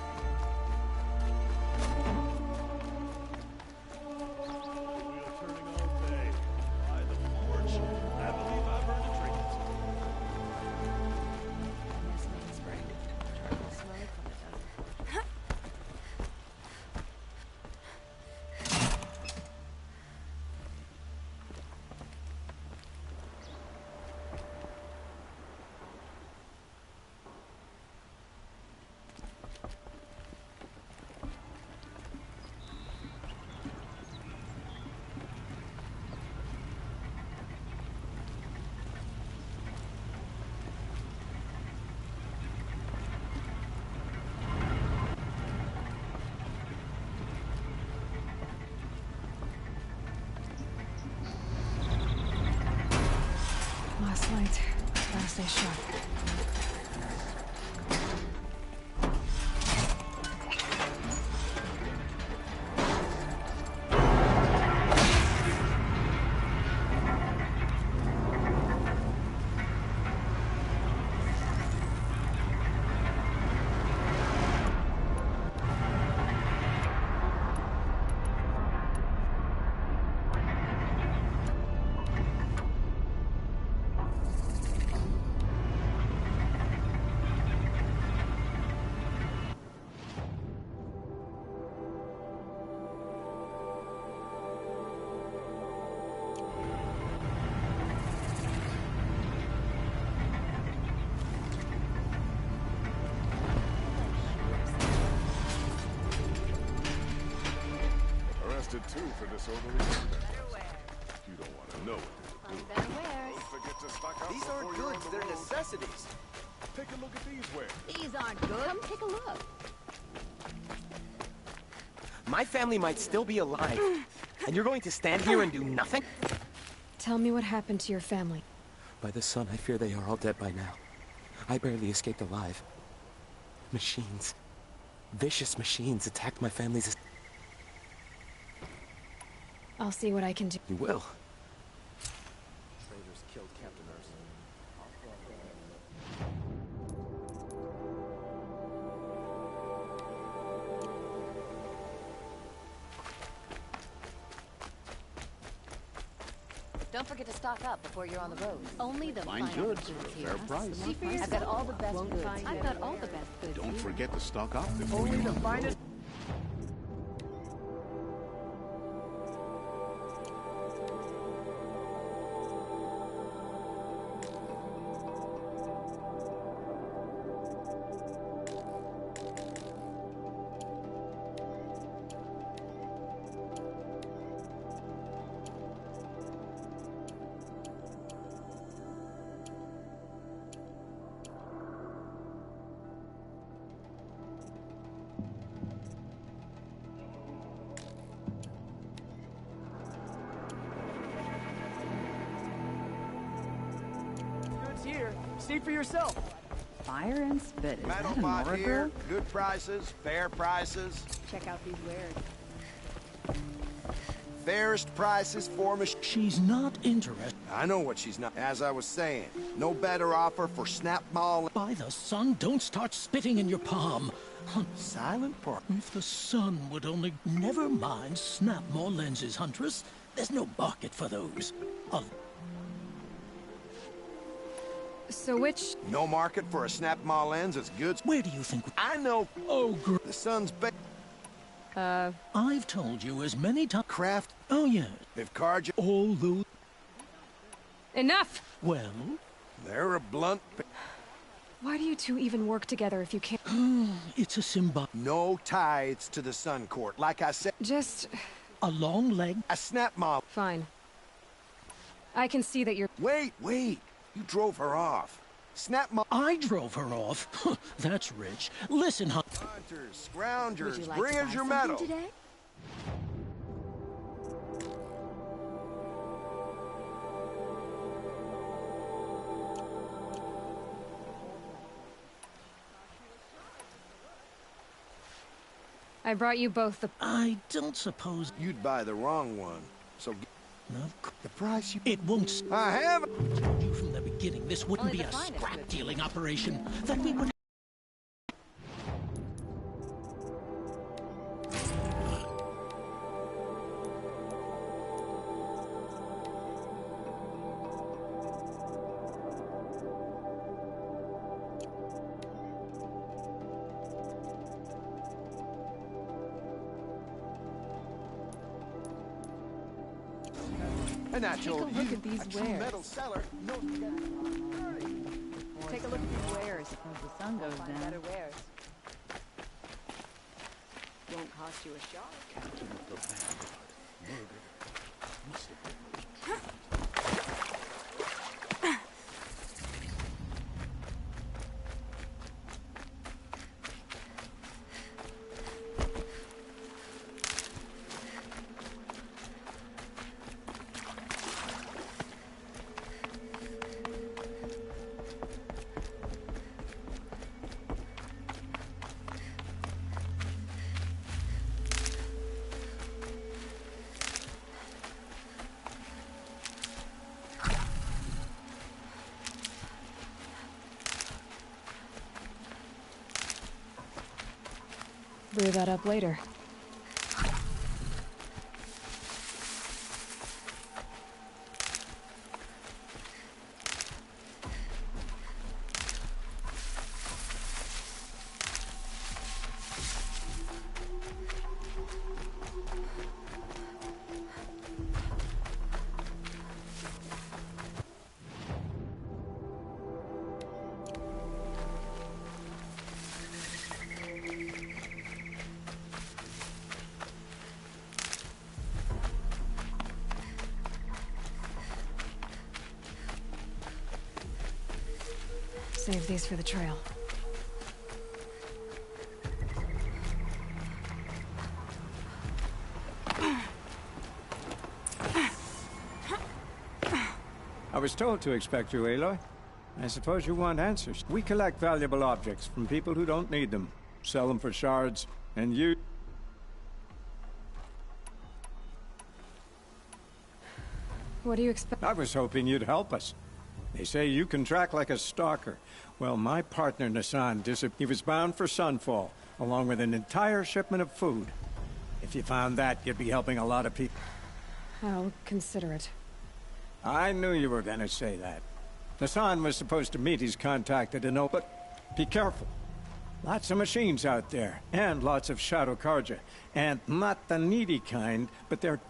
flight. Last I shot. Arrested too for disorderly conduct. You don't want to know what they do. Don't forget to stock up. These aren't goods, they're necessities. Take a look at these wares. These aren't good. Come take a look. My family might still be alive, and you're going to stand here and do nothing? Tell me what happened to your family. By the sun, I fear they are all dead by now. I barely escaped alive. Machines. Vicious machines attacked my family's... I'll see what I can do. You will. Strangers killed Captain Ursa. Don't forget to stock up before you're on the road. Only the Find fine goods goods for a here. fair price. See for yourself. I've got all the best goods. I've got all the best goods. Don't forget to stock up before Only you the finest... Here, see for yourself. Fire and spit. Is Metal that a pot Nora here, girl? good prices, fair prices. Check out these wares. Fairest prices for She's not interested. I know what she's not. As I was saying, no better offer for snap mall. By the sun, don't start spitting in your palm. Silent part. If the sun would only... Never mind snap more lenses, Huntress. There's no market for those. So which... No market for a snap mall lens as good. Where do you think... I know. Oh, the sun's I've told you as many times... Craft. Oh, yeah. If cards... All those... Enough! Well... They're a blunt... Why do you two even work together if you can't... It's a symbol. No tithes to the Sun Court. Like I said... Just... A long leg? A snap mall. Fine. I can see that you're... Wait! You drove her off. Snap mall... I drove her off? That's rich. Listen, Hunters, scroungers, Would you like bring to us buy your something medal. today? I brought you both the... I don't suppose... You'd buy the wrong one. So... No. The price you... It won't... I have... I told you from the beginning this wouldn't be a scrap-dealing operation. That we would... And I Take a told look you, at these a true wares. metal seller. No... Take a look at these wares. As the sun goes down. Better wares. Won't cost you a shot. brew that up later. Save these for the trail. I was told to expect you, Aloy. I suppose you want answers. We collect valuable objects from people who don't need them. Sell them for shards, and you... What do you expect? I was hoping you'd help us. They say you can track like a stalker. Well, my partner, Nassan, he was bound for Sunfall, along with an entire shipment of food. If you found that, you'd be helping a lot of people. I'll consider it. I knew you were gonna say that. Nassan was supposed to meet his contact at an but be careful. Lots of machines out there, and lots of Shadow Karja. And not the needy kind, but they're